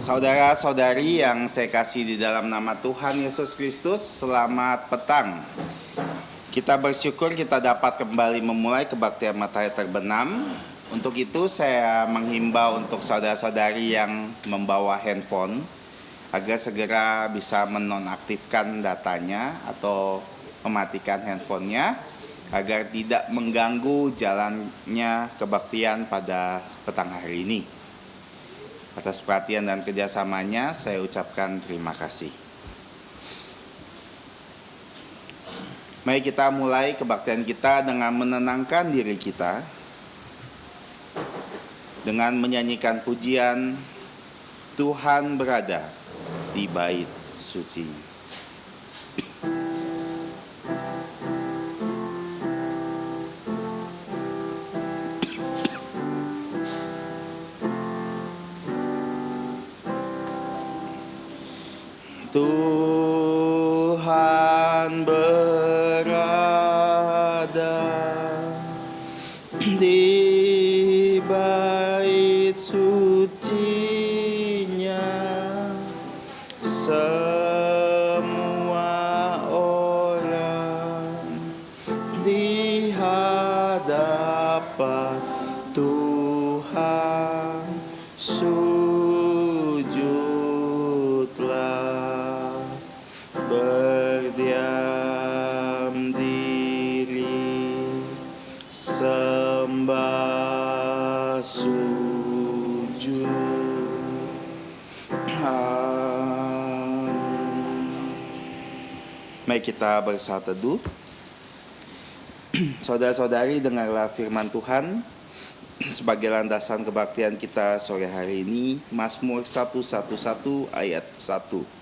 Saudara-saudari yang saya kasih di dalam nama Tuhan Yesus Kristus, selamat petang. Kita bersyukur kita dapat kembali memulai kebaktian matahari terbenam. Untuk itu saya menghimbau untuk saudara-saudari yang membawa handphone agar segera bisa menonaktifkan datanya atau mematikan handphonenya agar tidak mengganggu jalannya kebaktian pada petang hari ini. Atas perhatian dan kerjasamanya saya ucapkan terima kasih. Mari kita mulai kebaktian kita dengan menenangkan diri kita, dengan menyanyikan pujian Tuhan berada di bait suci. Tuhan berada di bait sucinya, semua orang di hadapan Tuhan berdiam diri, sembah sujud. Mari kita bersatu teduh. Saudara-saudari, dengarlah firman Tuhan sebagai landasan kebaktian kita sore hari ini. Mazmur 111 ayat 1.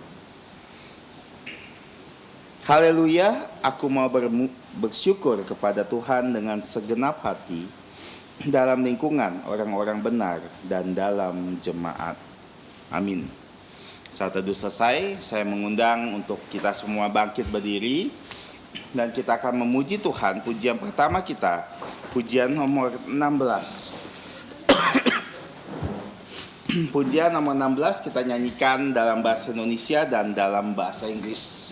Haleluya, aku mau bersyukur kepada Tuhan dengan segenap hati dalam lingkungan orang-orang benar dan dalam jemaat. Amin. Saat teduh selesai, saya mengundang untuk kita semua bangkit berdiri dan kita akan memuji Tuhan. Pujian pertama kita, pujian nomor 16. Pujian nomor 16 kita nyanyikan dalam bahasa Indonesia dan dalam bahasa Inggris.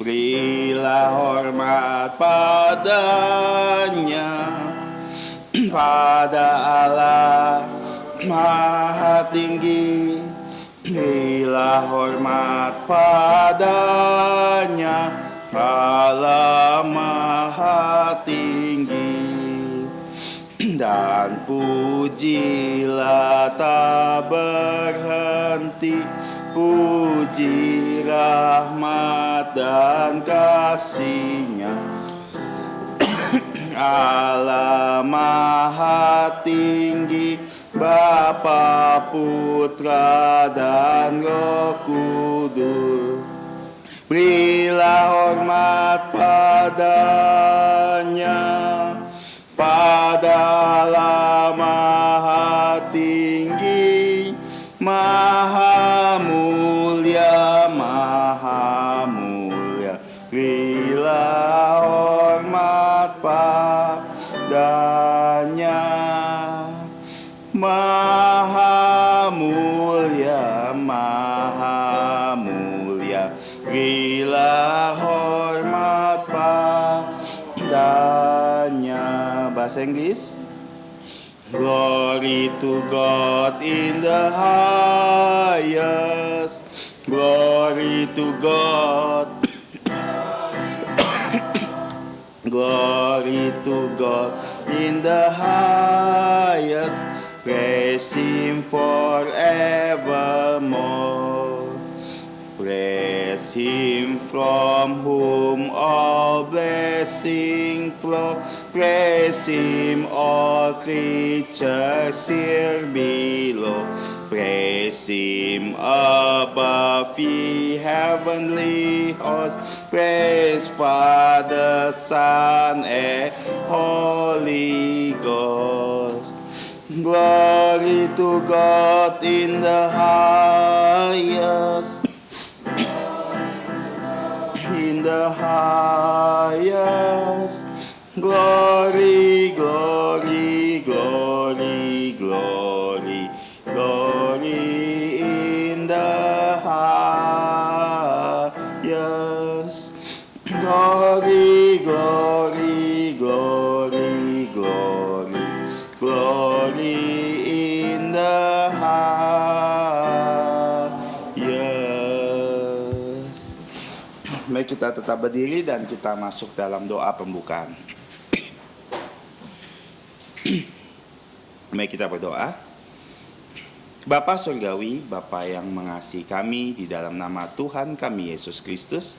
Berilah hormat padanya, pada Allah Maha Tinggi. Berilah hormat padanya, Allah Maha Tinggi. Dan pujilah tak berhenti, puji rahmat dan kasih-Nya. Allah Maha Tinggi, Bapa, Putra, dan Roh Kudus. Berilah hormat padanya, pada Allah Maha Tinggi, Maha mulia, Maha mulia. Berilah hormat padanya, Maha mulia, Maha mulia. Berilah hormat padanya. Bahasa Inggris. Glory to God in the highest. Glory to God. Glory to God in the highest. Praise Him forevermore. Praise Him from whom all blessing flow. Praise Him all creatures here below. Praise Him above ye heavenly hosts. Praise Father, Son, and Holy Ghost. Glory to God in the highest. In the highest. Glory, glory, glory, glory, glory in the highest. Glory, glory, glory, glory, glory in the highest. Mari kita tetap berdiri dan kita masuk dalam doa pembukaan. Mari kita berdoa. Bapa Surgawi, Bapa yang mengasihi kami, di dalam nama Tuhan kami Yesus Kristus,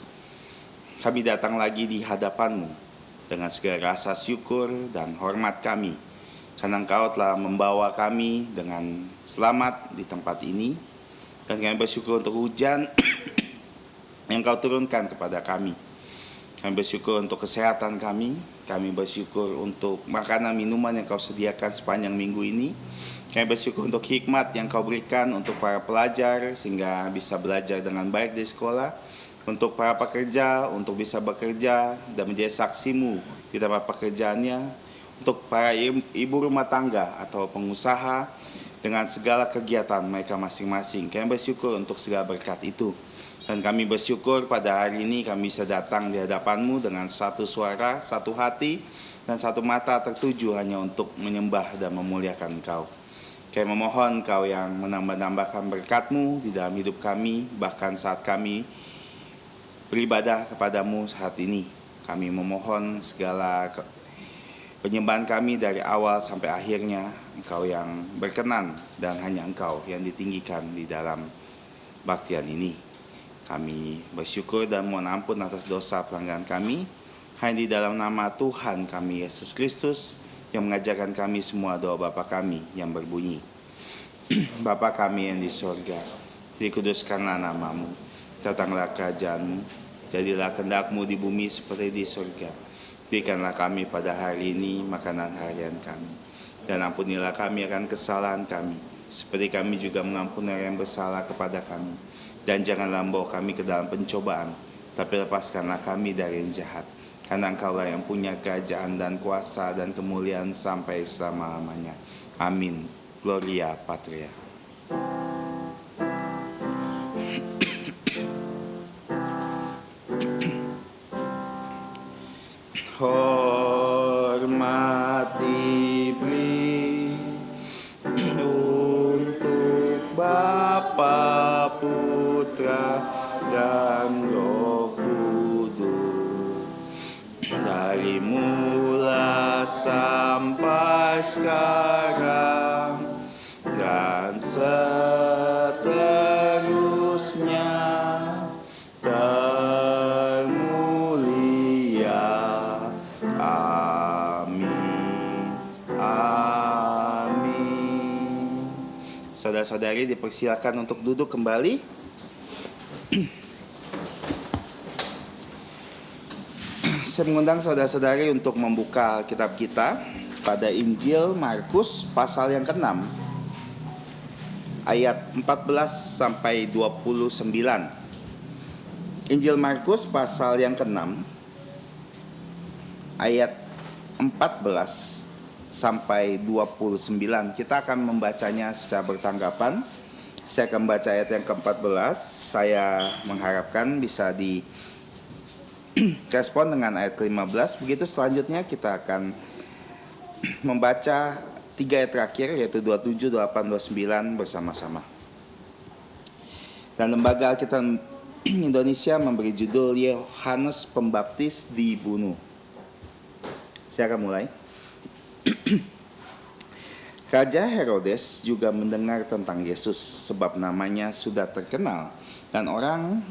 kami datang lagi di hadapan-Mu dengan segala rasa syukur dan hormat kami, karena Engkau telah membawa kami dengan selamat di tempat ini, dan kami bersyukur untuk hujan yang Engkau turunkan kepada kami. Kami bersyukur untuk kesehatan kami bersyukur untuk makanan minuman yang Kau sediakan sepanjang minggu ini. Kami bersyukur untuk hikmat yang Kau berikan untuk para pelajar sehingga bisa belajar dengan baik di sekolah, untuk para pekerja untuk bisa bekerja dan menjadi saksi-Mu di tempat pekerjaannya, untuk para ibu rumah tangga atau pengusaha dengan segala kegiatan mereka masing-masing. Kami bersyukur untuk segala berkat itu. Dan kami bersyukur pada hari ini kami bisa datang di hadapan-Mu dengan satu suara, satu hati, dan satu mata tertuju hanya untuk menyembah dan memuliakan Engkau. Kami memohon Engkau yang menambah-nambahkan berkat-Mu di dalam hidup kami, bahkan saat kami beribadah kepadamu saat ini. Kami memohon segala penyembahan kami dari awal sampai akhirnya Engkau yang berkenan dan hanya Engkau yang ditinggikan di dalam baktian ini. Kami bersyukur dan mohon ampun atas dosa pelanggaran kami, hanya di dalam nama Tuhan kami Yesus Kristus yang mengajarkan kami semua doa Bapa kami yang berbunyi. Bapa kami yang di sorga, dikuduskanlah nama-Mu, datanglah kerajaan-Mu, jadilah kehendak-Mu di bumi seperti di sorga. Berikanlah kami pada hari ini makanan harian kami, dan ampunilah kami akan kesalahan kami, seperti kami juga mengampuni orang yang bersalah kepada kami. Dan janganlah membawa kami ke dalam pencobaan, tapi lepaskanlah kami dari yang jahat. Karena Engkaulah yang punya kerajaan dan kuasa dan kemuliaan sampai selama-lamanya. Amin. Gloria Patria. Hormat diberi untuk Bapa, Putra, dan Roh Kudus, dari mula sampai sekarang dan seterusnya, termulia. Amin. Amin. Saudara-saudari dipersilakan untuk duduk kembali. Saya mengundang saudara-saudari untuk membuka kitab kita pada Injil Markus pasal yang ke-6 ayat 14 sampai 29. Injil Markus pasal yang ke-6 ayat 14 sampai 29. Kita akan membacanya secara bertanggapan. Saya akan membaca ayat yang ke-14. Saya mengharapkan bisa direspon dengan ayat ke-15. Begitu selanjutnya kita akan membaca 3 ayat terakhir, yaitu 27, 28, 29 bersama-sama. Dan Lembaga Alkitab Indonesia memberi judul Yohanes Pembaptis dibunuh. Saya akan mulai. Raja Herodes juga mendengar tentang Yesus, sebab namanya sudah terkenal, dan orang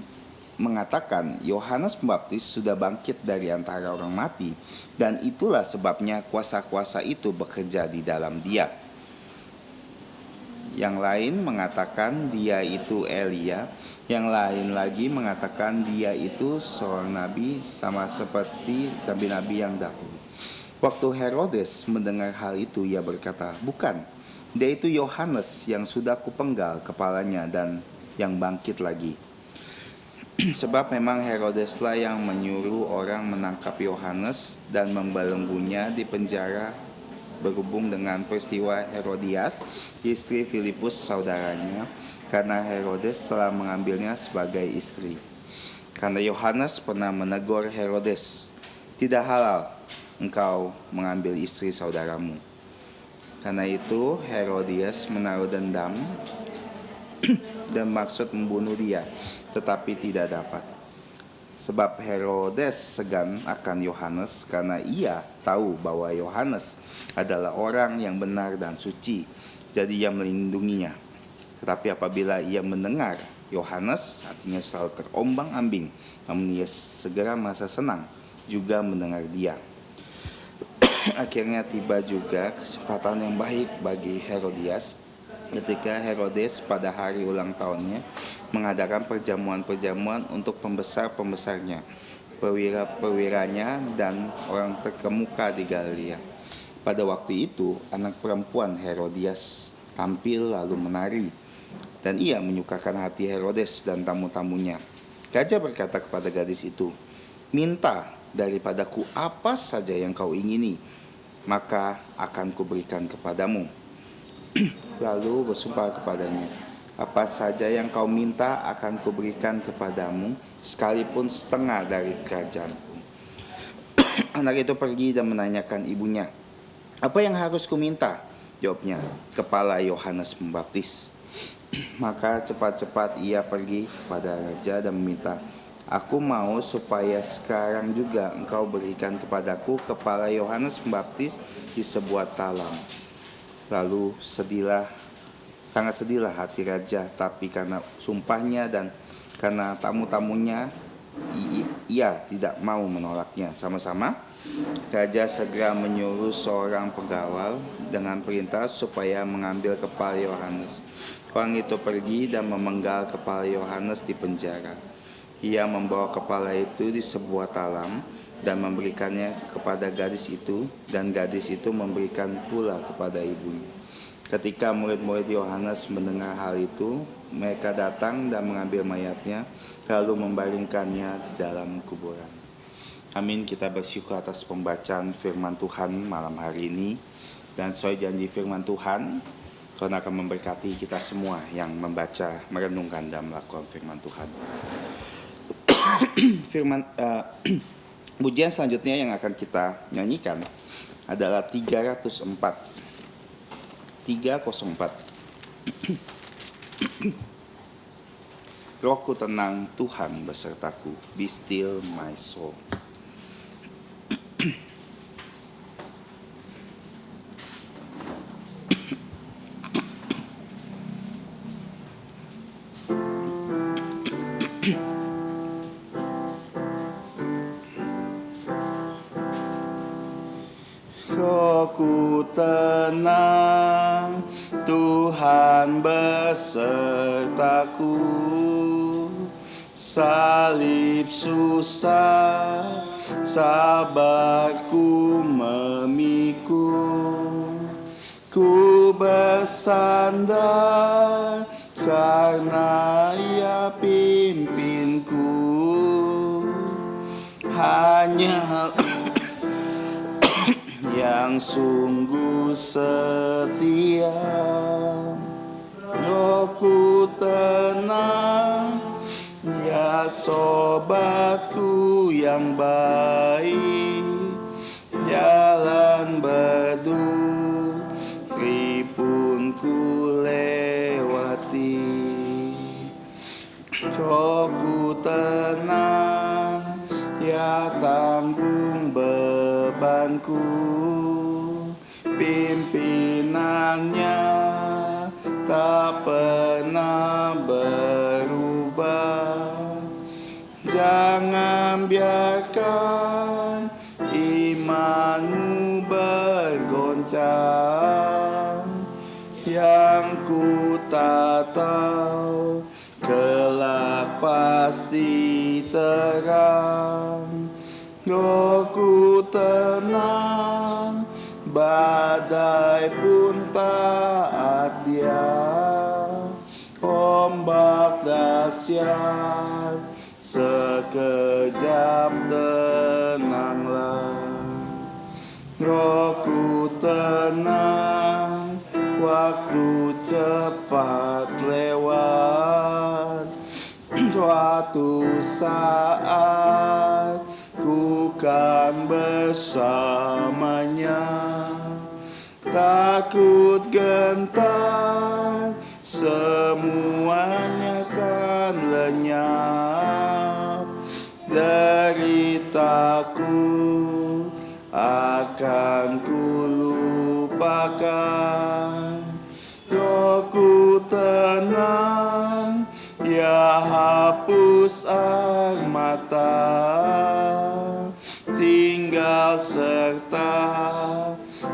mengatakan Yohanes Pembaptis sudah bangkit dari antara orang mati, dan itulah sebabnya kuasa-kuasa itu bekerja di dalam dia. Yang lain mengatakan dia itu Elia, yang lain lagi mengatakan dia itu seorang nabi, sama seperti nabi-nabi yang dahulu. Waktu Herodes mendengar hal itu, ia berkata, "Bukan, Dia itu Yohanes yang sudah kupenggal kepalanya dan yang bangkit lagi. Sebab memang Herodeslah yang menyuruh orang menangkap Yohanes dan membelenggunya di penjara berhubung dengan peristiwa Herodias, istri Filipus saudaranya, karena Herodes telah mengambilnya sebagai istri. Karena Yohanes pernah menegur Herodes, "Tidak halal engkau mengambil istri saudaramu." Karena itu Herodias menaruh dendam dan maksud membunuh dia, tetapi tidak dapat. Sebab Herodes segan akan Yohanes karena ia tahu bahwa Yohanes adalah orang yang benar dan suci, jadi ia melindunginya. Tetapi apabila ia mendengar Yohanes, hatinya selalu terombang-ambing, namun ia segera merasa senang juga mendengar dia. Akhirnya tiba juga kesempatan yang baik bagi Herodias ketika Herodes pada hari ulang tahunnya mengadakan perjamuan-perjamuan untuk pembesar-pembesarnya, perwira-perwiranya, dan orang terkemuka di Galilea. Pada waktu itu, anak perempuan Herodias tampil lalu menari, dan ia menyukakan hati Herodes dan tamu-tamunya. Raja berkata kepada gadis itu, "Minta daripadaku apa saja yang kau ingini, maka akan kuberikan kepadamu." Lalu bersumpah kepadanya, "Apa saja yang kau minta akan kuberikan kepadamu, sekalipun setengah dari kerajaanku." Anak itu pergi dan menanyakan ibunya, "Apa yang harus kuminta?" Jawabnya, "Kepala Yohanes Pembaptis." Maka cepat-cepat ia pergi kepada raja dan meminta, "Aku mau supaya sekarang juga engkau berikan kepadaku kepala Yohanes Pembaptis di sebuah talam." Lalu sangat sedihlah hati raja, tapi karena sumpahnya dan karena tamu-tamunya, ia tidak mau menolaknya. Sama-sama, raja segera menyuruh seorang pengawal dengan perintah supaya mengambil kepala Yohanes. Orang itu pergi dan memenggal kepala Yohanes di penjara. Ia membawa kepala itu di sebuah talam dan memberikannya kepada gadis itu, dan gadis itu memberikan pula kepada ibunya. Ketika murid-murid Yohanes mendengar hal itu, mereka datang dan mengambil mayatnya, lalu membaringkannya dalam kuburan. Amin. Kita bersyukur atas pembacaan firman Tuhan malam hari ini, dan sesuai janji firman Tuhan, Tuhan akan memberkati kita semua yang membaca, merenungkan, dan melakukan firman Tuhan. Pujian selanjutnya yang akan kita nyanyikan adalah 304. Rohku tenang, Tuhan besertaku. Be still my soul. Rohku tenang, Tuhan besertaku. Salib susah, sabarku memikul. Ku bersandar karena Ia pimpinku. Hanya yang sungguh setia. Rohku tenang, ya sobatku yang baik. Jalan berduri pun ku lewati. Rohku tenang, ya tanggung bebanku. Pimpinannya tak pernah berubah. Jangan biarkan imanmu bergoncang. Yang ku tak tahu kelak pasti terang. Rohku tenang, badai pun tak dahsyat, sekejap tenanglah. Rohku tenang, waktu cepat lewat. Suatu saat ku kan bersamanya. Takut gentar, semuanya kan lenyap. Deritaku akan ku lupakan. Rohku tenang, ya hapus air mata. Tinggal serta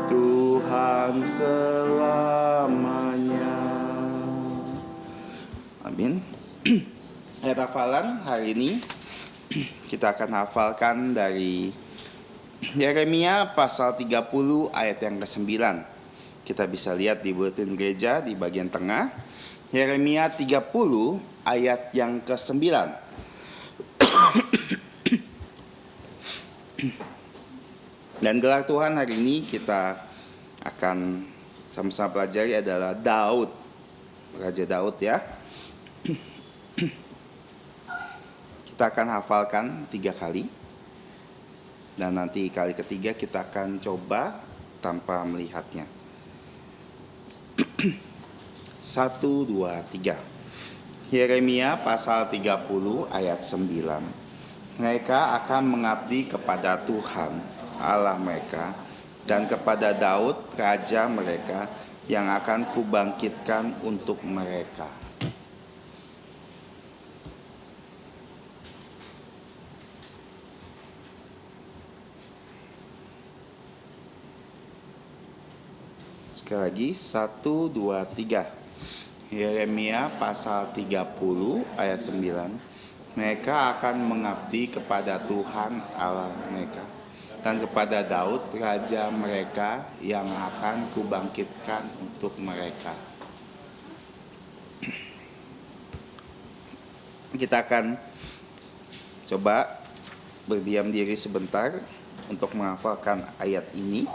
Tuhan selamanya. Amin. Ayat hafalan hari ini kita akan hafalkan dari Yeremia pasal 30 ayat yang ke-9. Kita bisa lihat di bulletin gereja di bagian tengah. Yeremia 30 ayat yang ke-9. Dan gelar Tuhan hari ini kita akan sama-sama pelajari adalah Daud. Raja Daud ya. Kita akan hafalkan 3 kali. Dan nanti kali ketiga kita akan coba tanpa melihatnya. 1, 2, 3. Yeremia pasal 30 ayat 9. Mereka akan mengabdi kepada Tuhan Allah mereka dan kepada Daud raja mereka yang akan kubangkitkan untuk mereka. Sekali lagi 1, 2, 3. Yeremia pasal 30 ayat 9. Mereka akan mengabdi kepada Tuhan Allah mereka dan kepada Daud raja mereka yang akan kubangkitkan untuk mereka. Kita akan coba berdiam diri sebentar untuk menghafalkan ayat ini.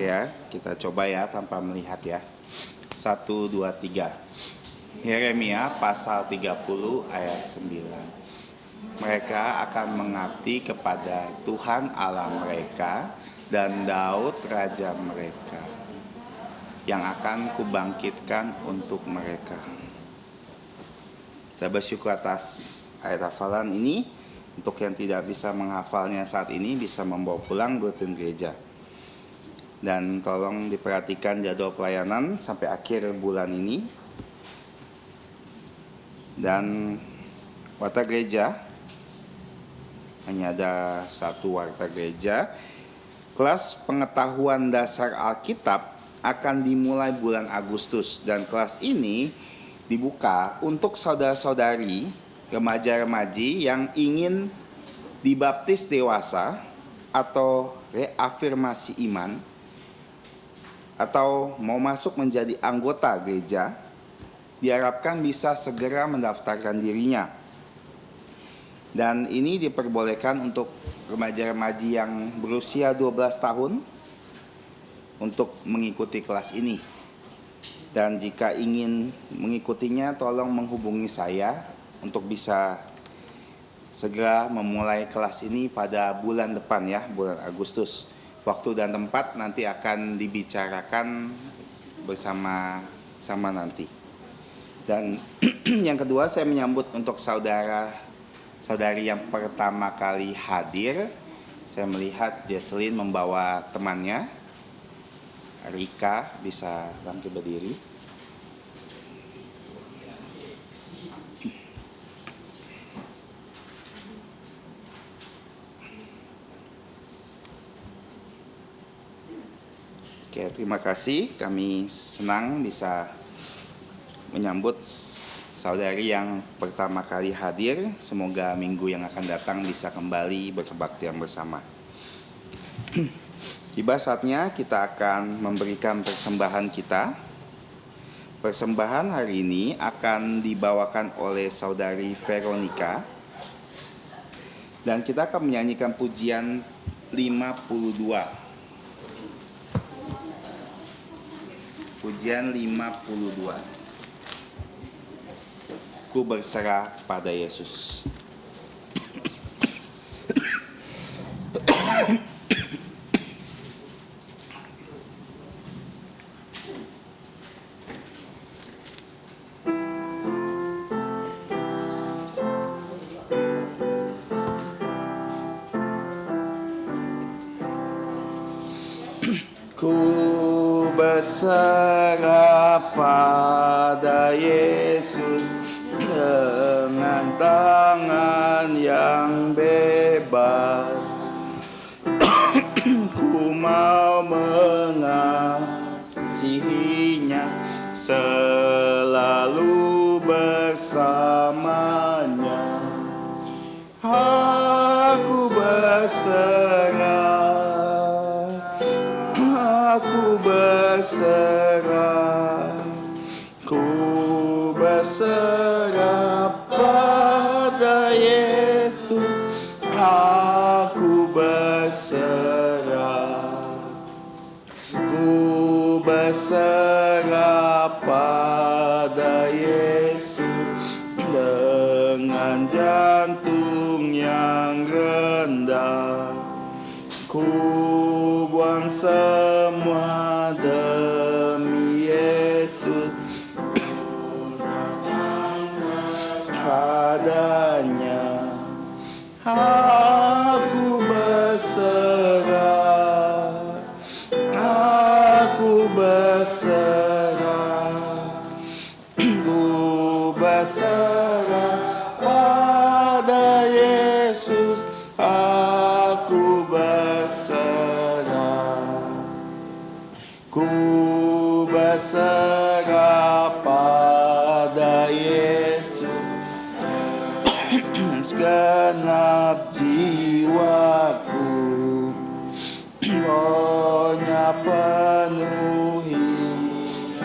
Ya, kita coba ya tanpa melihat ya. 1, 2, 3. Yeremia pasal 30 ayat 9. Mereka akan mengabdi kepada Tuhan Allah mereka dan Daud raja mereka yang akan kubangkitkan untuk mereka. Kita bersyukur atas ayat hafalan ini. Untuk yang tidak bisa menghafalnya saat ini bisa membawa pulang bulletin gereja. Dan tolong diperhatikan jadwal pelayanan sampai akhir bulan ini. Dan warta gereja, hanya ada 1 warta gereja. Kelas pengetahuan dasar Alkitab akan dimulai bulan Agustus. Dan kelas ini dibuka untuk saudara-saudari, remaja-remaji yang ingin dibaptis dewasa atau reafirmasi iman, atau mau masuk menjadi anggota gereja, diharapkan bisa segera mendaftarkan dirinya. Dan ini diperbolehkan untuk remaja-remaji yang berusia 12 tahun untuk mengikuti kelas ini. Dan jika ingin mengikutinya, tolong menghubungi saya untuk bisa segera memulai kelas ini pada bulan depan ya, bulan Agustus. Waktu dan tempat nanti akan dibicarakan bersama-sama nanti. Dan yang kedua, saya menyambut untuk saudari yang pertama kali hadir. Saya melihat Jesslyn membawa temannya. Rika bisa bangkit berdiri. Oke, terima kasih. Kami senang bisa menyambut saudari yang pertama kali hadir. Semoga minggu yang akan datang bisa kembali berkebaktian bersama. Tiba saatnya kita akan memberikan persembahan kita. Persembahan hari ini akan dibawakan oleh saudari Veronica. Dan kita akan menyanyikan pujian 52. Pujian 52. Ku berserah pada Yesus. Ku berserah pada Yesus dengan tangan yang bebas. Ku mau mengasihinya, selalu bersamanya. Aku berserah. Aku berserah, ku berserah pada Yesus. Aku berserah, ku berserah pada Yesus dengan jantung yang rendah. Ku buang semua demi Yesus, padanya aku berserah, aku berserah, ku berserah pada Yesus, aku berserah, ku berserah pada Yesus. Segenap jiwaku, Rohnya penuhi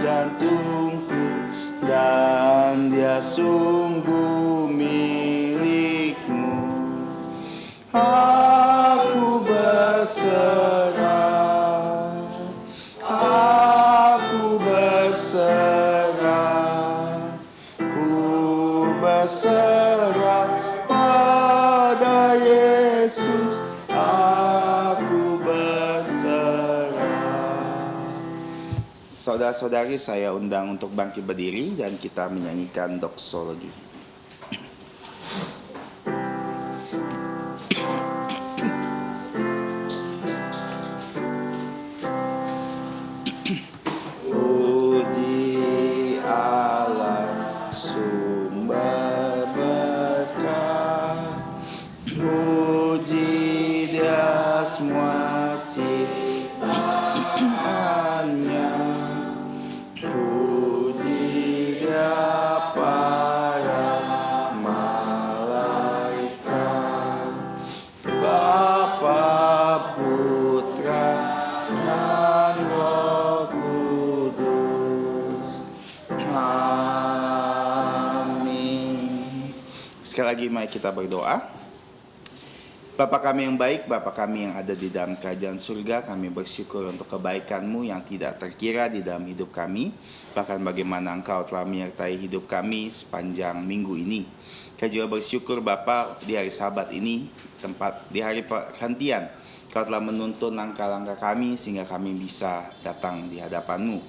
jantungku, dan Dia sungguh milikmu. Aku berserah, aku berserah, ku berserah pada Yesus, aku berserah. Saudara-saudari, saya undang untuk bangkit berdiri dan kita menyanyikan doksologi. Puji Allah sumber berkat, puji Dia semua ciptaannya, puji Dia para malaikat, Bapa, Putra, dan Roh Kudus. Amin. Sekali lagi mari kita berdoa. Bapa kami yang baik, Bapa kami yang ada di dalam kerajaan surga, kami bersyukur untuk kebaikan-Mu yang tidak terkira di dalam hidup kami, bahkan bagaimana Engkau telah menyertai hidup kami sepanjang minggu ini. Kami juga bersyukur Bapa di hari Sabat ini, di hari pergantian, Kau telah menuntun langkah-langkah kami sehingga kami bisa datang di hadapan-Mu.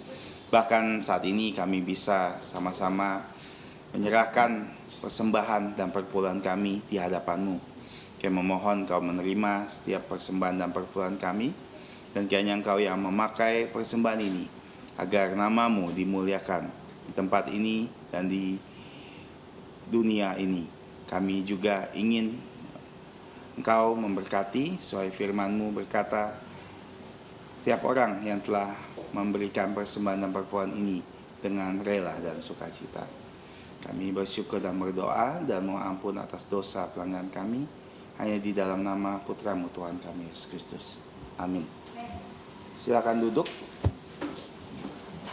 Bahkan saat ini kami bisa sama-sama menyerahkan persembahan dan perpuluhan kami di hadapan-Mu. Kami memohon Kau menerima setiap persembahan dan perpuluhan kami, dan kiranya Engkau yang memakai persembahan ini agar nama-Mu dimuliakan di tempat ini dan di dunia ini. Kami juga ingin Engkau memberkati sesuai firman-Mu berkata, setiap orang yang telah memberikan persembahan dan perpuluhan ini dengan rela dan sukacita. Kami bersyukur dan berdoa dan mohon ampun atas dosa pelanggaran kami, hanya di dalam nama Putra-Mu Tuhan kami, Yesus Kristus. Amin. Silakan duduk.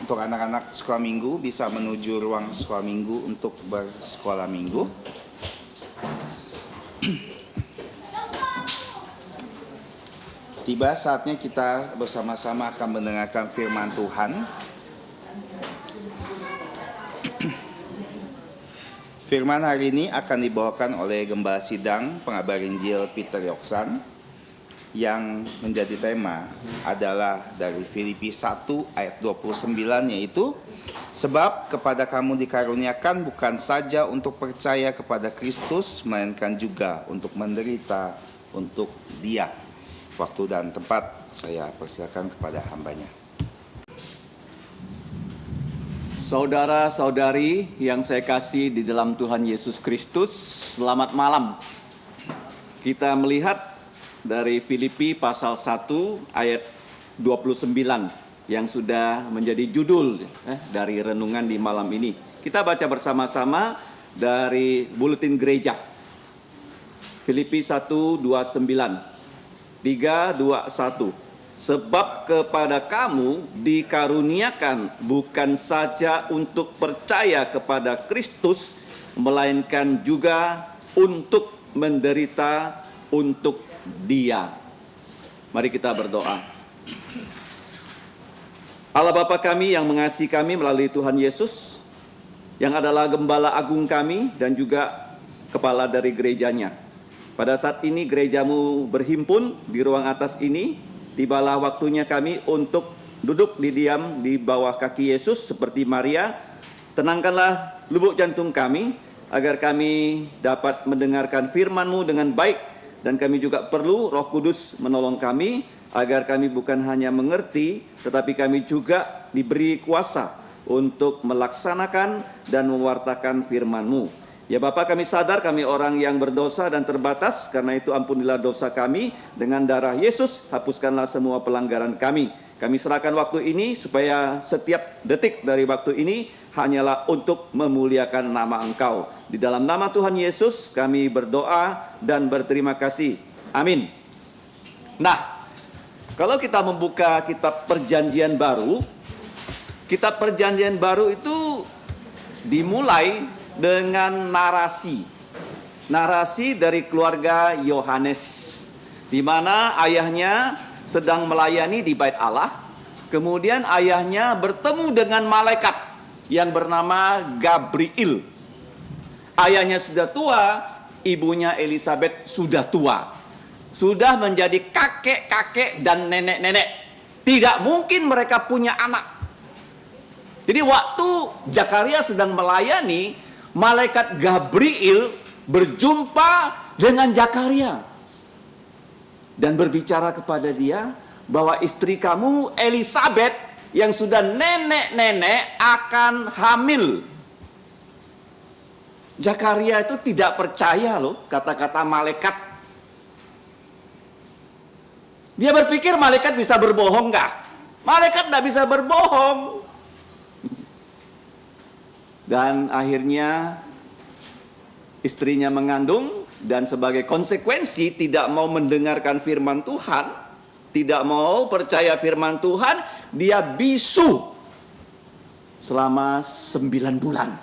Untuk anak-anak sekolah minggu bisa menuju ruang sekolah minggu untuk bersekolah minggu. Tiba saatnya kita bersama-sama akan mendengarkan firman Tuhan. Firman hari ini akan dibawakan oleh Gembala Sidang Pengabar Injil Peter Yoksan, yang menjadi tema adalah dari Filipi 1 ayat 29, yaitu sebab kepada kamu dikaruniakan bukan saja untuk percaya kepada Kristus, melainkan juga untuk menderita untuk Dia. Waktu dan tempat saya persilakan kepada hambanya. Saudara-saudari yang saya kasih di dalam Tuhan Yesus Kristus, selamat malam. Kita melihat dari Filipi pasal 1 ayat 29 yang sudah menjadi judul dari renungan di malam ini. Kita baca bersama-sama dari Buletin Gereja. Filipi 1:29. 3:21. Sebab kepada kamu dikaruniakan bukan saja untuk percaya kepada Kristus, melainkan juga untuk menderita untuk Dia. Mari kita berdoa. Allah Bapa kami yang mengasihi kami melalui Tuhan Yesus, yang adalah Gembala Agung kami dan juga Kepala dari gerejanya. Pada saat ini gerejamu berhimpun di ruang atas ini, tibalah waktunya kami untuk duduk diam di bawah kaki Yesus seperti Maria. Tenangkanlah lubuk jantung kami, agar kami dapat mendengarkan firman-Mu dengan baik. Dan kami juga perlu Roh Kudus menolong kami, agar kami bukan hanya mengerti, tetapi kami juga diberi kuasa untuk melaksanakan dan mewartakan firman-Mu. Ya Bapa, kami sadar kami orang yang berdosa dan terbatas, karena itu ampunilah dosa kami. Dengan darah Yesus, hapuskanlah semua pelanggaran kami. Kami serahkan waktu ini supaya setiap detik dari waktu ini hanyalah untuk memuliakan nama Engkau. Di dalam nama Tuhan Yesus kami berdoa dan berterima kasih. Amin. Nah, kalau kita membuka kitab Perjanjian Baru, kitab Perjanjian Baru itu dimulai dengan narasi dari keluarga Yohanes, di mana ayahnya sedang melayani di bait Allah. Kemudian ayahnya bertemu dengan malaikat yang bernama Gabriel. Ayahnya sudah tua, ibunya Elizabeth sudah tua, sudah menjadi kakek-kakek dan nenek-nenek. Tidak mungkin mereka punya anak. Jadi waktu Zakaria sedang melayani, malaikat Gabriel berjumpa dengan Zakaria dan berbicara kepada dia bahwa istri kamu Elizabeth yang sudah nenek-nenek akan hamil. Zakaria itu tidak percaya loh kata-kata malaikat. Dia berpikir malaikat bisa berbohong nggak? Malaikat tidak bisa berbohong. Dan akhirnya istrinya mengandung, dan sebagai konsekuensi tidak mau mendengarkan firman Tuhan, tidak mau percaya firman Tuhan, dia bisu selama 9 bulan.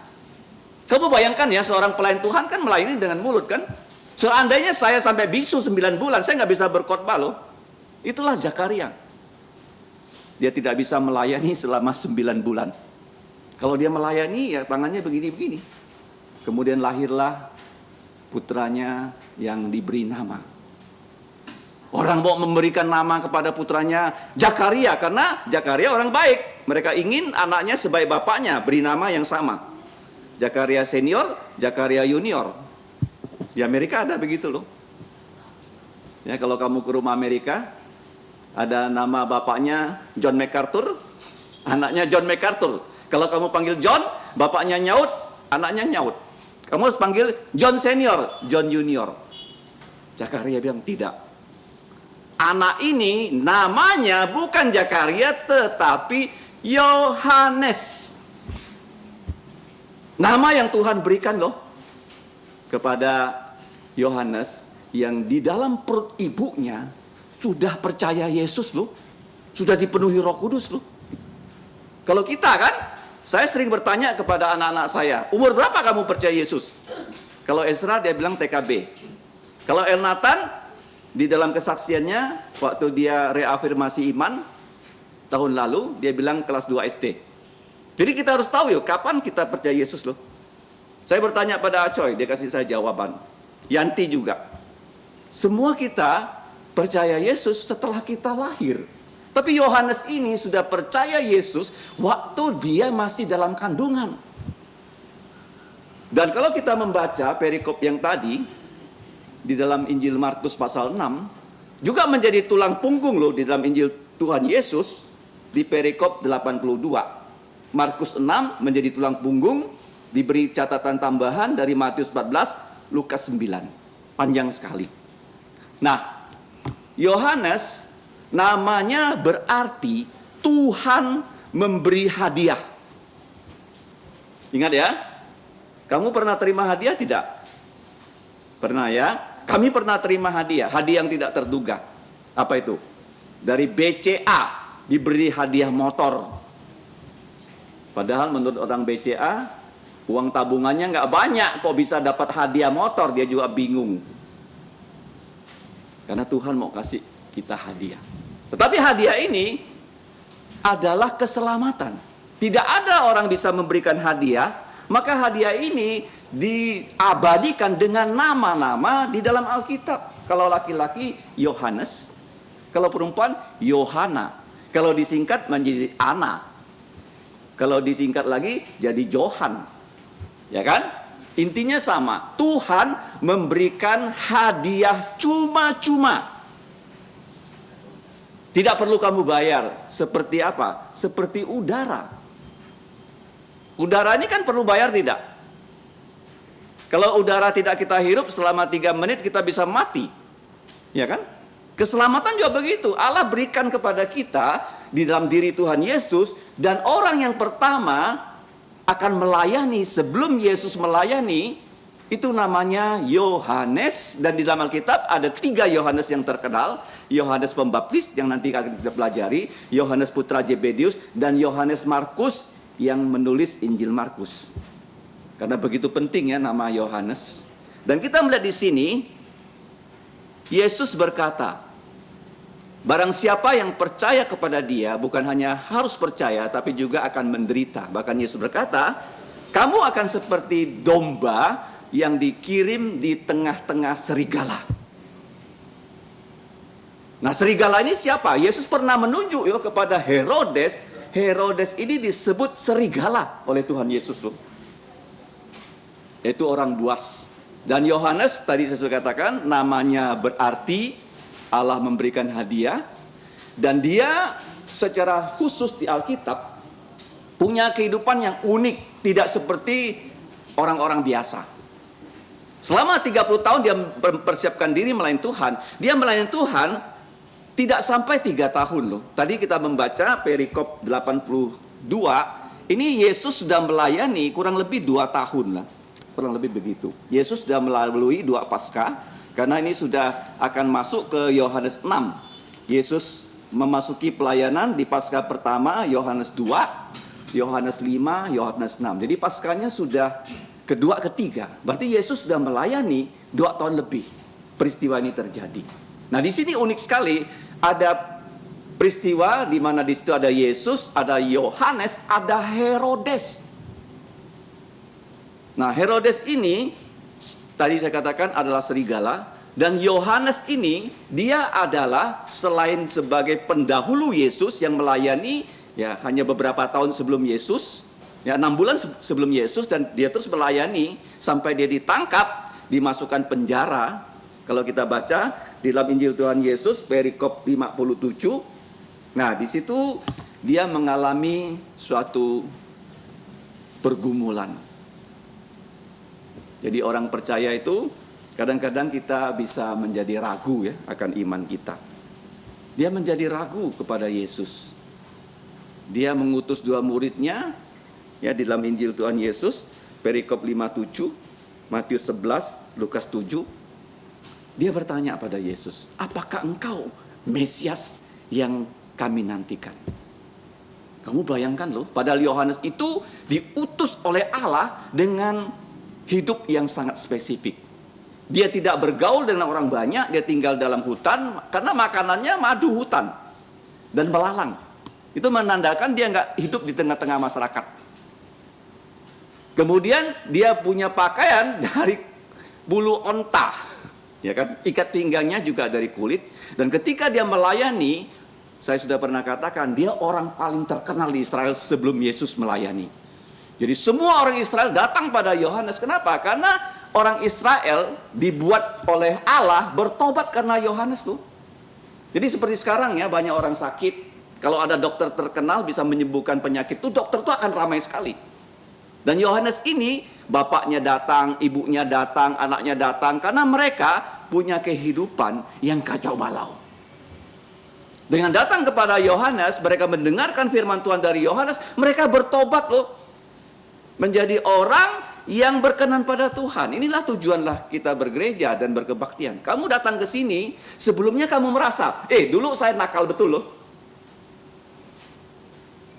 Kamu bayangkan ya, seorang pelayan Tuhan kan melayani dengan mulut kan? Seandainya saya sampai bisu 9 bulan, saya nggak bisa berkhotbah loh. Itulah Zakaria. Dia tidak bisa melayani selama 9 bulan. Kalau dia melayani, ya tangannya begini-begini. Kemudian lahirlah putranya yang diberi nama. Orang mau memberikan nama kepada putranya Zakaria, karena Zakaria orang baik. Mereka ingin anaknya sebaik bapaknya, beri nama yang sama. Zakaria senior, Zakaria junior. Di Amerika ada begitu loh. Ya, kalau kamu ke rumah Amerika, ada nama bapaknya John MacArthur, anaknya John MacArthur. Kalau kamu panggil John, bapaknya nyaut, anaknya nyaut. Kamu harus panggil John senior, John junior. Zakaria bilang tidak. anak ini namanya bukan Zakaria tetapi Yohanes. Nama yang Tuhan berikan loh kepada Yohanes yang di dalam perut ibunya sudah percaya Yesus loh. Sudah dipenuhi Roh Kudus loh. Kalau kita kan, saya sering bertanya kepada anak-anak saya, umur berapa kamu percaya Yesus? Kalau Ezra dia bilang TKB. Kalau Elnatan di dalam kesaksiannya waktu dia reafirmasi iman tahun lalu dia bilang kelas 2 SD. Jadi kita harus tahu yuk kapan kita percaya Yesus loh. Saya bertanya pada Acoy, dia kasih saya jawaban. Yanti juga. Semua kita percaya Yesus setelah kita lahir. Tapi Yohanes ini sudah percaya Yesus waktu dia masih dalam kandungan. Dan kalau kita membaca perikop yang tadi di dalam Injil Markus pasal 6 juga menjadi tulang punggung loh di dalam Injil Tuhan Yesus di perikop 82. Markus 6 menjadi tulang punggung, diberi catatan tambahan dari Matius 14, Lukas 9. Panjang sekali. Nah, Yohanes namanya berarti Tuhan memberi hadiah. Ingat ya, kamu pernah terima hadiah tidak? Pernah ya? Kami pernah terima hadiah yang tidak terduga. Apa itu? Dari BCA diberi hadiah motor. Padahal menurut orang BCA, uang tabungannya nggak banyak, kok bisa dapat hadiah motor, dia juga bingung. Karena Tuhan mau kasih kita hadiah. Tetapi hadiah ini adalah keselamatan. Tidak ada orang bisa memberikan hadiah, maka hadiah ini diabadikan dengan nama-nama di dalam Alkitab. Kalau laki-laki Yohanes, kalau perempuan Yohana, kalau disingkat menjadi Ana, kalau disingkat lagi jadi Johan, ya kan? Intinya sama, Tuhan memberikan hadiah cuma-cuma. Tidak perlu kamu bayar. Seperti apa? Seperti udara. Udara ini kan perlu bayar tidak? Kalau udara tidak kita hirup selama 3 menit kita bisa mati. Ya kan? Keselamatan juga begitu. Allah berikan kepada kita di dalam diri Tuhan Yesus. Dan orang yang pertama akan melayani sebelum Yesus melayani itu namanya Yohanes. Dan di dalam Alkitab ada 3 Yohanes yang terkenal. Yohanes Pembaptis yang nanti akan kita pelajari, Yohanes putra Zebedius, dan Yohanes Markus yang menulis Injil Markus. Karena begitu penting ya nama Yohanes. Dan kita melihat di sini Yesus berkata, barang siapa yang percaya kepada Dia bukan hanya harus percaya tapi juga akan menderita. Bahkan Yesus berkata, kamu akan seperti domba yang dikirim di tengah-tengah serigala. Nah, serigala ini siapa? Yesus pernah menunjuk kepada Herodes. Herodes ini disebut serigala oleh Tuhan Yesus loh. Itu orang buas. Dan Yohanes tadi saya sudah katakan namanya berarti Allah memberikan hadiah. Dan dia secara khusus di Alkitab punya kehidupan yang unik, tidak seperti orang-orang biasa. Selama 30 tahun dia mempersiapkan diri melayani Tuhan. Dia melayani Tuhan tidak sampai 3 tahun loh. Tadi kita membaca perikop 82. Ini Yesus sudah melayani kurang lebih 2 tahun lah. Kurang lebih begitu. Yesus sudah melalui 2 Paskah. Karena ini sudah akan masuk ke Yohanes 6. Yesus memasuki pelayanan di Paskah pertama, Yohanes 2, Yohanes 5, Yohanes 6. Jadi Paskahnya sudah kedua, ketiga. Berarti Yesus sudah melayani 2 tahun lebih. Peristiwa ini terjadi. Nah, di sini unik sekali, ada peristiwa di mana di situ ada Yesus, ada Yohanes, ada Herodes. Nah, Herodes ini tadi saya katakan adalah serigala, dan Yohanes ini dia adalah selain sebagai pendahulu Yesus yang melayani ya hanya beberapa tahun sebelum Yesus, ya 6 bulan sebelum Yesus, dan dia terus melayani sampai dia ditangkap, dimasukkan penjara. Kalau kita baca di dalam Injil Tuhan Yesus perikop 57, nah di situ dia mengalami suatu pergumulan. Jadi orang percaya itu kadang-kadang kita bisa menjadi ragu ya akan iman kita. dia menjadi ragu kepada Yesus. Dia mengutus 2 muridnya, ya, di dalam Injil Tuhan Yesus, perikop 57, Matius 11, Lukas 7. Dia bertanya pada Yesus, apakah engkau Mesias yang kami nantikan? Kamu bayangkan loh, padahal Yohanes itu diutus oleh Allah dengan hidup yang sangat spesifik. Dia tidak bergaul dengan orang banyak, dia tinggal dalam hutan, karena makanannya madu hutan dan belalang. Itu menandakan dia nggak hidup di tengah-tengah masyarakat. Kemudian dia punya pakaian dari bulu onta, ya kan? Ikat pinggangnya juga dari kulit. Dan ketika dia melayani, saya sudah pernah katakan, dia orang paling terkenal di Israel sebelum Yesus melayani. Jadi semua orang Israel datang pada Yohanes. Kenapa? Karena orang Israel dibuat oleh Allah bertobat karena Yohanes tuh. Jadi seperti sekarang ya, banyak orang sakit. Kalau ada dokter terkenal bisa menyembuhkan penyakit itu, dokter itu akan ramai sekali. Dan Yohanes ini, bapaknya datang, ibunya datang, anaknya datang, karena mereka punya kehidupan yang kacau balau. Dengan datang kepada Yohanes, mereka mendengarkan firman Tuhan dari Yohanes, mereka bertobat loh. Menjadi orang yang berkenan pada Tuhan. Inilah tujuanlah kita bergereja dan berkebaktian. Kamu datang ke sini, sebelumnya kamu merasa, dulu saya nakal betul loh.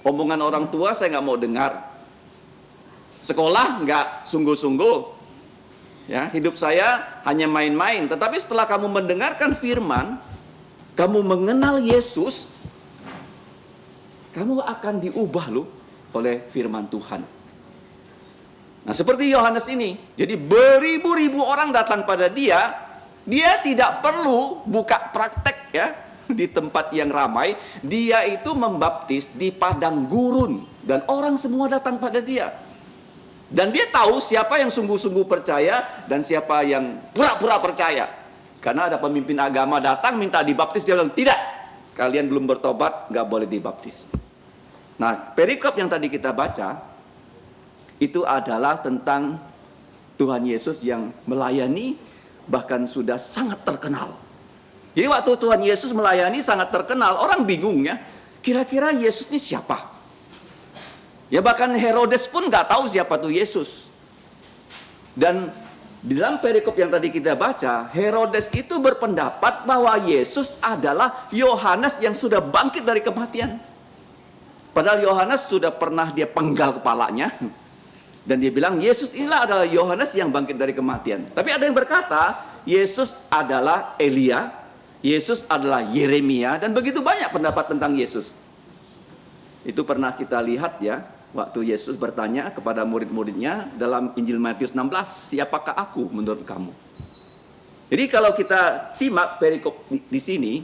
Omongan orang tua saya nggak mau dengar. Sekolah nggak sungguh-sungguh. Ya, hidup saya hanya main-main. Tetapi setelah kamu mendengarkan firman, kamu mengenal Yesus, kamu akan diubah loh oleh firman Tuhan. Nah, seperti Yohanes ini. Jadi beribu-ribu orang datang pada dia. Dia tidak perlu buka praktek ya di tempat yang ramai. Dia itu membaptis di padang gurun. Dan orang semua datang pada dia. Dan dia tahu siapa yang sungguh-sungguh percaya dan siapa yang pura-pura percaya. Karena ada pemimpin agama datang minta dibaptis, dia bilang, tidak, kalian belum bertobat, nggak boleh dibaptis. Nah, perikop yang tadi kita baca, itu adalah tentang Tuhan Yesus yang melayani, bahkan sudah sangat terkenal. Jadi waktu Tuhan Yesus melayani sangat terkenal, orang bingung ya, kira-kira Yesus ini siapa? Ya bahkan Herodes pun nggak tahu siapa tuh Yesus. Dan di dalam perikop yang tadi kita baca, Herodes itu berpendapat bahwa Yesus adalah Yohanes yang sudah bangkit dari kematian. Padahal Yohanes sudah pernah dia penggal kepalanya. Dan dia bilang, Yesus inilah adalah Yohanes yang bangkit dari kematian. Tapi ada yang berkata, Yesus adalah Elia, Yesus adalah Yeremia, dan begitu banyak pendapat tentang Yesus. Itu pernah kita lihat ya, waktu Yesus bertanya kepada murid-muridnya dalam Injil Matius 16, siapakah aku menurut kamu? Jadi kalau kita simak perikop di sini,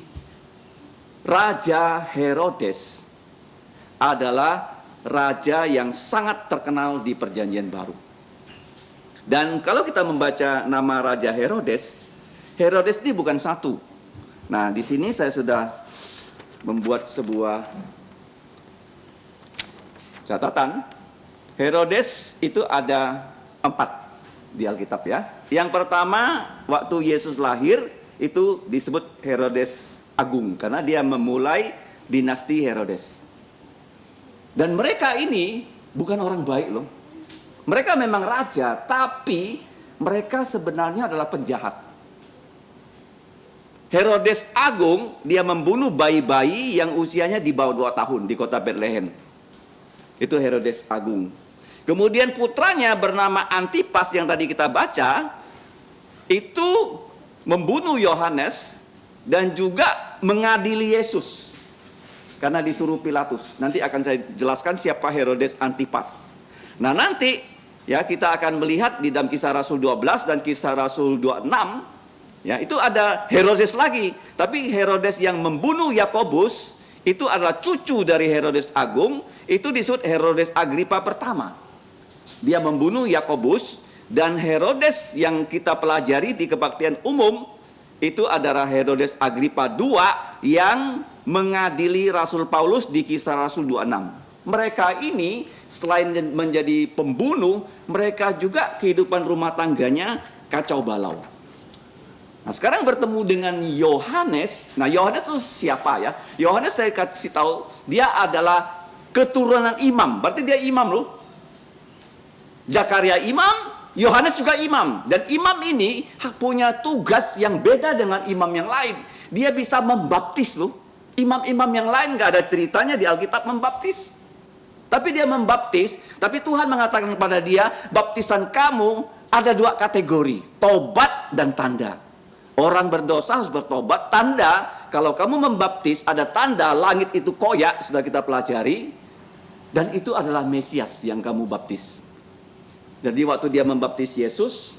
Raja Herodes adalah raja yang sangat terkenal di Perjanjian Baru. Dan kalau kita membaca nama Raja Herodes, Herodes ini bukan satu. Nah, di sini saya sudah membuat sebuah catatan. Herodes itu ada 4 di Alkitab ya. Yang pertama, waktu Yesus lahir itu disebut Herodes Agung karena dia memulai dinasti Herodes. Dan mereka ini bukan orang baik loh. Mereka memang raja, tapi mereka sebenarnya adalah penjahat. Herodes Agung, dia membunuh bayi-bayi yang usianya di bawah 2 tahun di kota Bethlehem. Itu Herodes Agung. Kemudian putranya bernama Antipas yang tadi kita baca, itu membunuh Yohanes dan juga mengadili Yesus. Karena disuruh Pilatus. Nanti akan saya jelaskan siapa Herodes Antipas. Nah nanti ya kita akan melihat di dalam Kisah Rasul 12 dan Kisah Rasul 26. Ya itu ada Herodes lagi. Tapi Herodes yang membunuh Yakobus itu adalah cucu dari Herodes Agung. Itu disebut Herodes Agripa pertama. Dia membunuh Yakobus. Dan Herodes yang kita pelajari di kebaktian umum itu adalah Herodes Agripa II yang mengadili Rasul Paulus di Kisah Rasul 26. Mereka ini selain menjadi pembunuh, mereka juga kehidupan rumah tangganya kacau balau. Nah, sekarang bertemu dengan Yohanes. Nah, Yohanes itu siapa ya? Yohanes saya kasih tahu, dia adalah keturunan imam. Berarti dia imam loh. Zakaria imam, Yohanes juga imam. Dan imam ini punya tugas yang beda dengan imam yang lain. Dia bisa membaptis loh. Imam-imam yang lain nggak ada ceritanya di Alkitab membaptis. Tapi dia membaptis, tapi Tuhan mengatakan kepada dia, baptisan kamu ada 2 kategori, tobat dan tanda. Orang berdosa harus bertobat. Tanda, kalau kamu membaptis, ada tanda langit itu koyak, sudah kita pelajari. Dan itu adalah Mesias yang kamu baptis. Jadi waktu dia membaptis Yesus,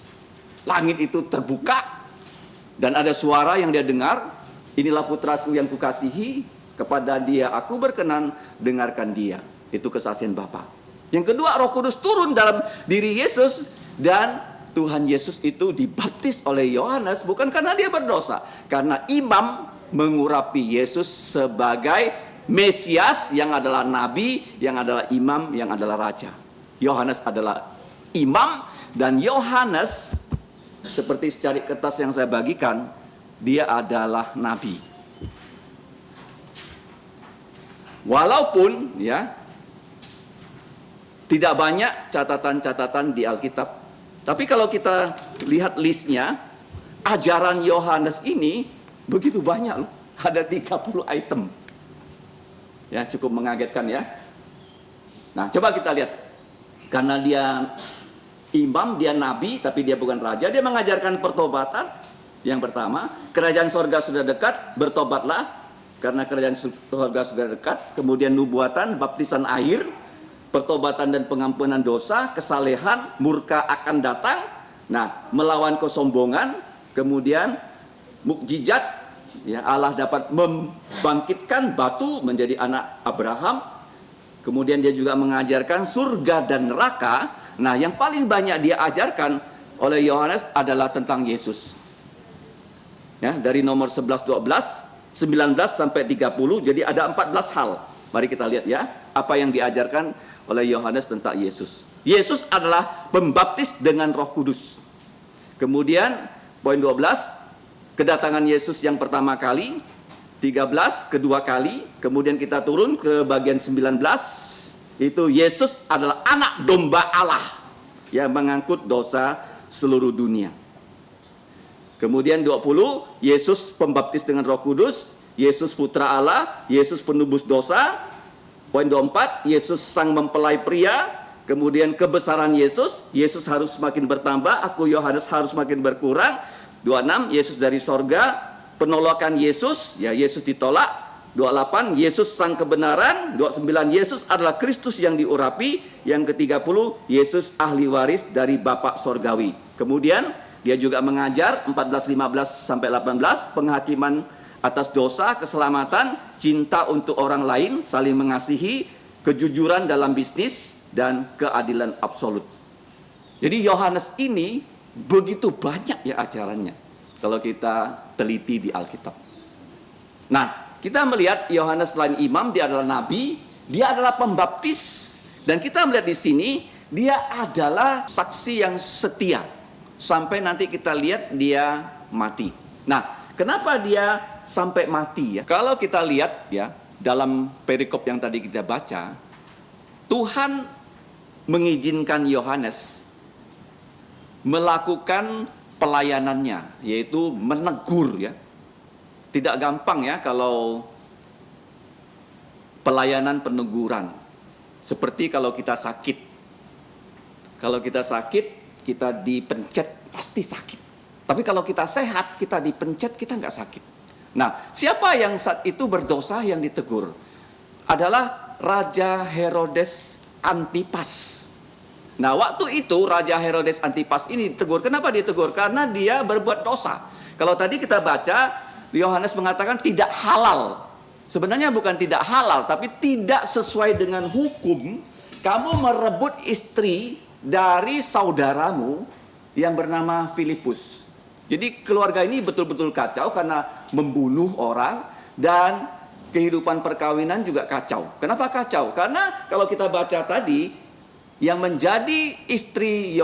langit itu terbuka. Dan ada suara yang dia dengar, inilah putraku yang kukasihi, kepada dia aku berkenan, dengarkan dia. Itu kesaksian Bapa. Yang kedua, Roh Kudus turun dalam diri Yesus, dan Tuhan Yesus itu dibaptis oleh Yohanes bukan karena dia berdosa, karena imam mengurapi Yesus sebagai Mesias yang adalah nabi, yang adalah imam, yang adalah raja. Yohanes adalah imam, dan Yohanes seperti secari kertas yang saya bagikan, dia adalah nabi. Walaupun ya tidak banyak catatan-catatan di Alkitab, tapi kalau kita lihat listnya, ajaran Yohanes ini begitu banyak loh. Ada 30 item. Ya, cukup mengagetkan ya. Nah, coba kita lihat. Karena dia imam, dia nabi, tapi dia bukan raja. Dia mengajarkan pertobatan. Yang pertama, kerajaan sorga sudah dekat, bertobatlah. Karena kerajaan sorga sudah dekat. Kemudian nubuatan, baptisan air, pertobatan dan pengampunan dosa, kesalehan, murka akan datang. Nah, melawan kesombongan, kemudian mukjizat, ya, Allah dapat membangkitkan batu menjadi anak Abraham. Kemudian dia juga mengajarkan surga dan neraka. Nah, yang paling banyak dia ajarkan oleh Yohanes adalah tentang Yesus. Ya, dari nomor 11, 12, 19 sampai 30, jadi ada 14 hal. Mari kita lihat ya, apa yang diajarkan oleh Yohanes tentang Yesus. Yesus adalah pembaptis dengan Roh Kudus. Kemudian poin 12, kedatangan Yesus yang pertama kali. 13, kedua kali. Kemudian kita turun ke bagian 19, itu Yesus adalah anak domba Allah yang mengangkut dosa seluruh dunia. Kemudian 20, Yesus pembaptis dengan Roh Kudus, Yesus putra Allah, Yesus penebus dosa. Poin 24, Yesus sang mempelai pria. Kemudian kebesaran Yesus, Yesus harus semakin bertambah, aku Yohanes harus semakin berkurang. 26, Yesus dari sorga. Penolakan Yesus, ya Yesus ditolak. 28, Yesus sang kebenaran. 29, Yesus adalah Kristus yang diurapi. Yang ke-30, Yesus ahli waris dari Bapa sorgawi. Kemudian dia juga mengajar 14, 15 sampai 18, penghakiman atas dosa, keselamatan, cinta untuk orang lain, saling mengasihi, kejujuran dalam bisnis, dan keadilan absolut. Jadi Yohanes ini begitu banyak ya ajarannya kalau kita teliti di Alkitab. Nah, kita melihat Yohanes selain imam, dia adalah nabi, dia adalah pembaptis, dan kita melihat di sini dia adalah saksi yang setia sampai nanti kita lihat dia mati. Nah, kenapa dia sampai mati ya? Kalau kita lihat ya dalam perikop yang tadi kita baca, Tuhan mengizinkan Yohanes melakukan pelayanannya, yaitu menegur ya. Tidak gampang ya kalau pelayanan peneguran. Seperti kalau kita sakit. Kalau kita sakit, kita dipencet pasti sakit. Tapi kalau kita sehat, kita dipencet, kita nggak sakit. Nah, siapa yang saat itu berdosa yang ditegur? Adalah Raja Herodes Antipas. Nah, waktu itu Raja Herodes Antipas ini ditegur. Kenapa ditegur? Karena dia berbuat dosa. Kalau tadi kita baca, Yohanes mengatakan tidak halal. Sebenarnya bukan tidak halal, tapi tidak sesuai dengan hukum. Kamu merebut istri dari saudaramu yang bernama Filipus. Jadi keluarga ini betul-betul kacau karena membunuh orang, dan kehidupan perkawinan juga kacau. Kenapa kacau? Karena kalau kita baca tadi, yang menjadi istri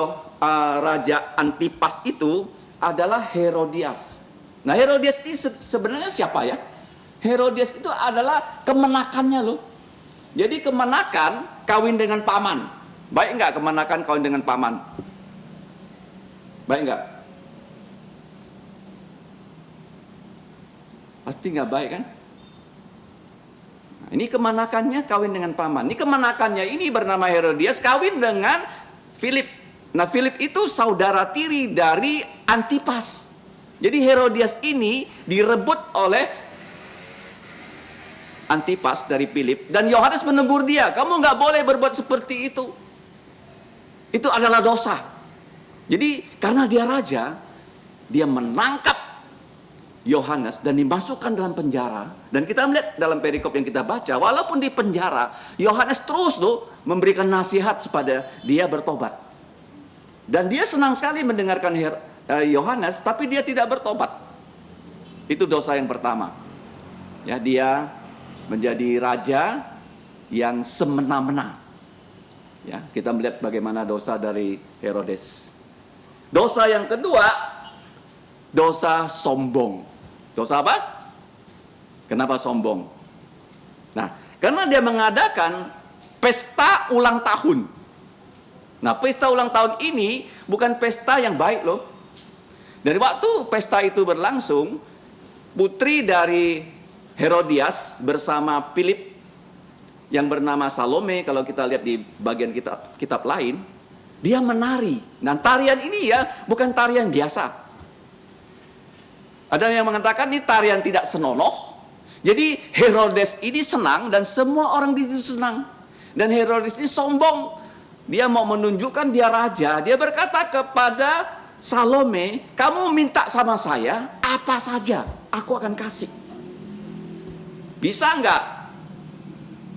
Raja Antipas itu adalah Herodias. Nah, Herodias ini sebenarnya siapa ya? Herodias itu adalah kemenakannya loh. Jadi kemenakan kawin dengan paman. Baik nggak kemenakan kawin dengan paman? Baik nggak? Pasti nggak baik kan? Nah, ini kemenakannya kawin dengan paman. Ini kemenakannya ini bernama Herodias kawin dengan Philip. Nah, Philip itu saudara tiri dari Antipas. Jadi Herodias ini direbut oleh Antipas dari Philip. Dan Yohanes menegur dia, kamu nggak boleh berbuat seperti itu. Itu adalah dosa. Jadi karena dia raja, dia menangkap Yohanes dan dimasukkan dalam penjara. Dan kita melihat dalam perikop yang kita baca, walaupun di penjara, Yohanes terus tuh memberikan nasihat kepada dia bertobat. Dan dia senang sekali mendengarkan Yohanes, tapi dia tidak bertobat. Itu dosa yang pertama. Ya, dia menjadi raja yang semena-mena. Ya, kita melihat bagaimana dosa dari Herodes. Dosa yang kedua, dosa sombong. Dosa apa? Kenapa sombong? Nah, karena dia mengadakan pesta ulang tahun. Nah, pesta ulang tahun ini bukan pesta yang baik loh. Dari waktu pesta itu berlangsung, putri dari Herodias bersama Philip yang bernama Salome, kalau kita lihat di bagian kitab lain, dia menari. Dan tarian ini ya bukan tarian biasa. Ada yang mengatakan ini tarian tidak senonoh. Jadi Herodes ini senang dan semua orang di situ senang. Dan Herodes ini sombong. Dia mau menunjukkan dia raja. Dia berkata kepada Salome, kamu minta sama saya apa saja, aku akan kasih. Bisa nggak?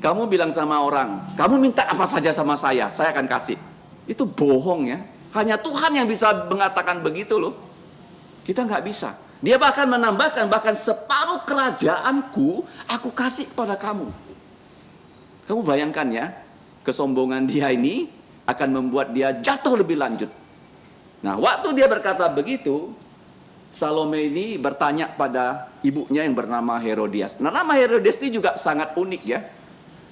Kamu bilang sama orang, kamu minta apa saja sama saya akan kasih. Itu bohong ya. Hanya Tuhan yang bisa mengatakan begitu loh. Kita nggak bisa. Dia bahkan menambahkan, bahkan separuh kerajaanku aku kasih kepada kamu. Kamu bayangkan ya, kesombongan dia ini akan membuat dia jatuh lebih lanjut. Nah, waktu dia berkata begitu, Salome ini bertanya pada ibunya yang bernama Herodias. Nah, nama Herodias ini juga sangat unik ya.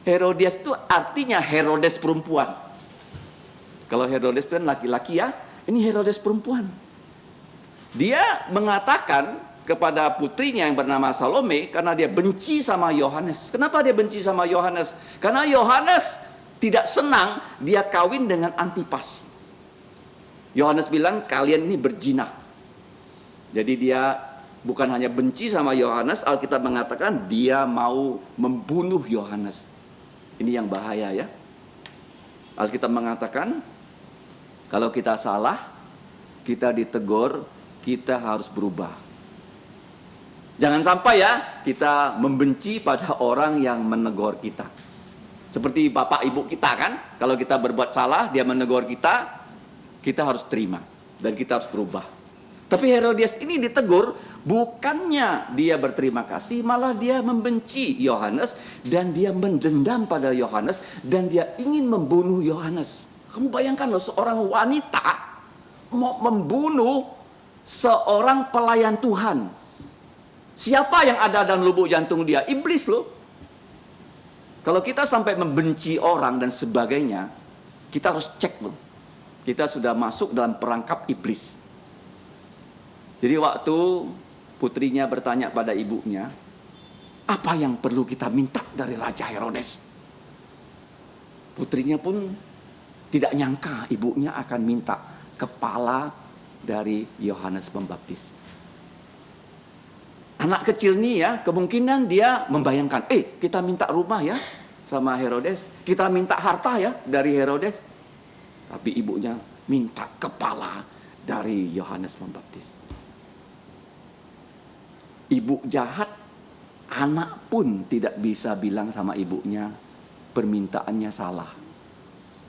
Herodias itu artinya Herodes perempuan. Kalau Herodes itu laki-laki ya, ini Herodes perempuan. Dia mengatakan kepada putrinya yang bernama Salome karena dia benci sama Yohanes. Kenapa dia benci sama Yohanes? Karena Yohanes tidak senang dia kawin dengan Antipas. Yohanes bilang kalian ini berzina. Jadi dia bukan hanya benci sama Yohanes, Alkitab mengatakan dia mau membunuh Yohanes. Ini yang bahaya ya. Alkitab mengatakan kalau kita salah, kita ditegur, kita harus berubah. Jangan sampai ya kita membenci pada orang yang menegur kita. Seperti bapak ibu kita kan, kalau kita berbuat salah, dia menegur kita, kita harus terima dan kita harus berubah. Tapi Herodias ini ditegur, bukannya dia berterima kasih, malah dia membenci Yohanes dan dia mendendam pada Yohanes dan dia ingin membunuh Yohanes. Kamu bayangkan loh, seorang wanita mau membunuh seorang pelayan Tuhan. Siapa yang ada dalam lubuk jantung dia? Iblis loh. Kalau kita sampai membenci orang dan sebagainya, kita harus cek loh. Kita sudah masuk dalam perangkap iblis. Jadi waktu putrinya bertanya pada ibunya, apa yang perlu kita minta dari Raja Herodes? Putrinya pun tidak nyangka ibunya akan minta kepala dari Yohanes Pembaptis. Anak kecil nih ya, kemungkinan dia membayangkan, kita minta rumah ya sama Herodes, kita minta harta ya dari Herodes. Tapi ibunya minta kepala dari Yohanes Pembaptis. Ibu jahat, anak pun tidak bisa bilang sama ibunya permintaannya salah.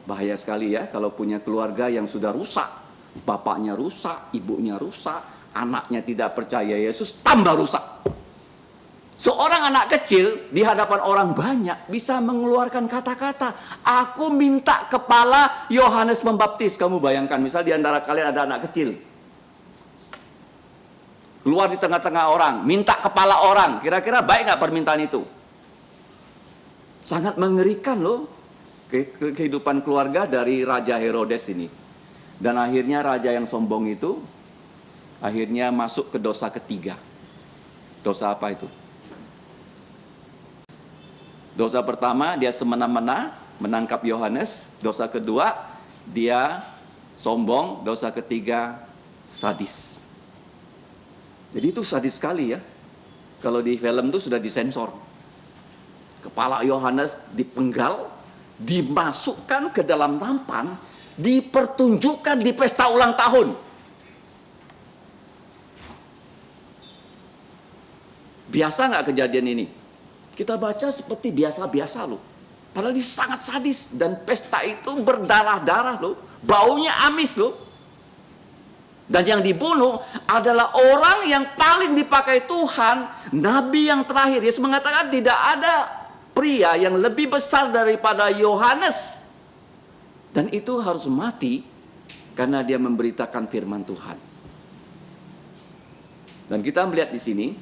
Bahaya sekali ya kalau punya keluarga yang sudah rusak. Bapaknya rusak, ibunya rusak, anaknya tidak percaya Yesus, tambah rusak. Seorang anak kecil di hadapan orang banyak bisa mengeluarkan kata-kata, aku minta kepala Yohanes Pembaptis. Kamu bayangkan, misal di antara kalian ada anak kecil, keluar di tengah-tengah orang, minta kepala orang. Kira-kira baik nggak permintaan itu? Sangat mengerikan loh kehidupan keluarga dari Raja Herodes ini. Dan akhirnya raja yang sombong itu akhirnya masuk ke dosa ketiga. Dosa apa itu? Dosa pertama, dia semena-mena menangkap Yohanes. Dosa kedua, dia sombong. Dosa ketiga, sadis. Jadi itu sadis sekali ya. Kalau di film itu sudah disensor. Kepala Yohanes dipenggal, dimasukkan ke dalam nampan, dipertunjukkan di pesta ulang tahun. Biasa nggak kejadian ini? Kita baca seperti biasa-biasa loh. Padahal ini sangat sadis. Dan pesta itu berdarah-darah loh. Baunya amis loh. Dan yang dibunuh adalah orang yang paling dipakai Tuhan, nabi yang terakhir. Yesus mengatakan tidak ada pria yang lebih besar daripada Yohanes. Dan itu harus mati karena dia memberitakan firman Tuhan. Dan kita melihat di sini,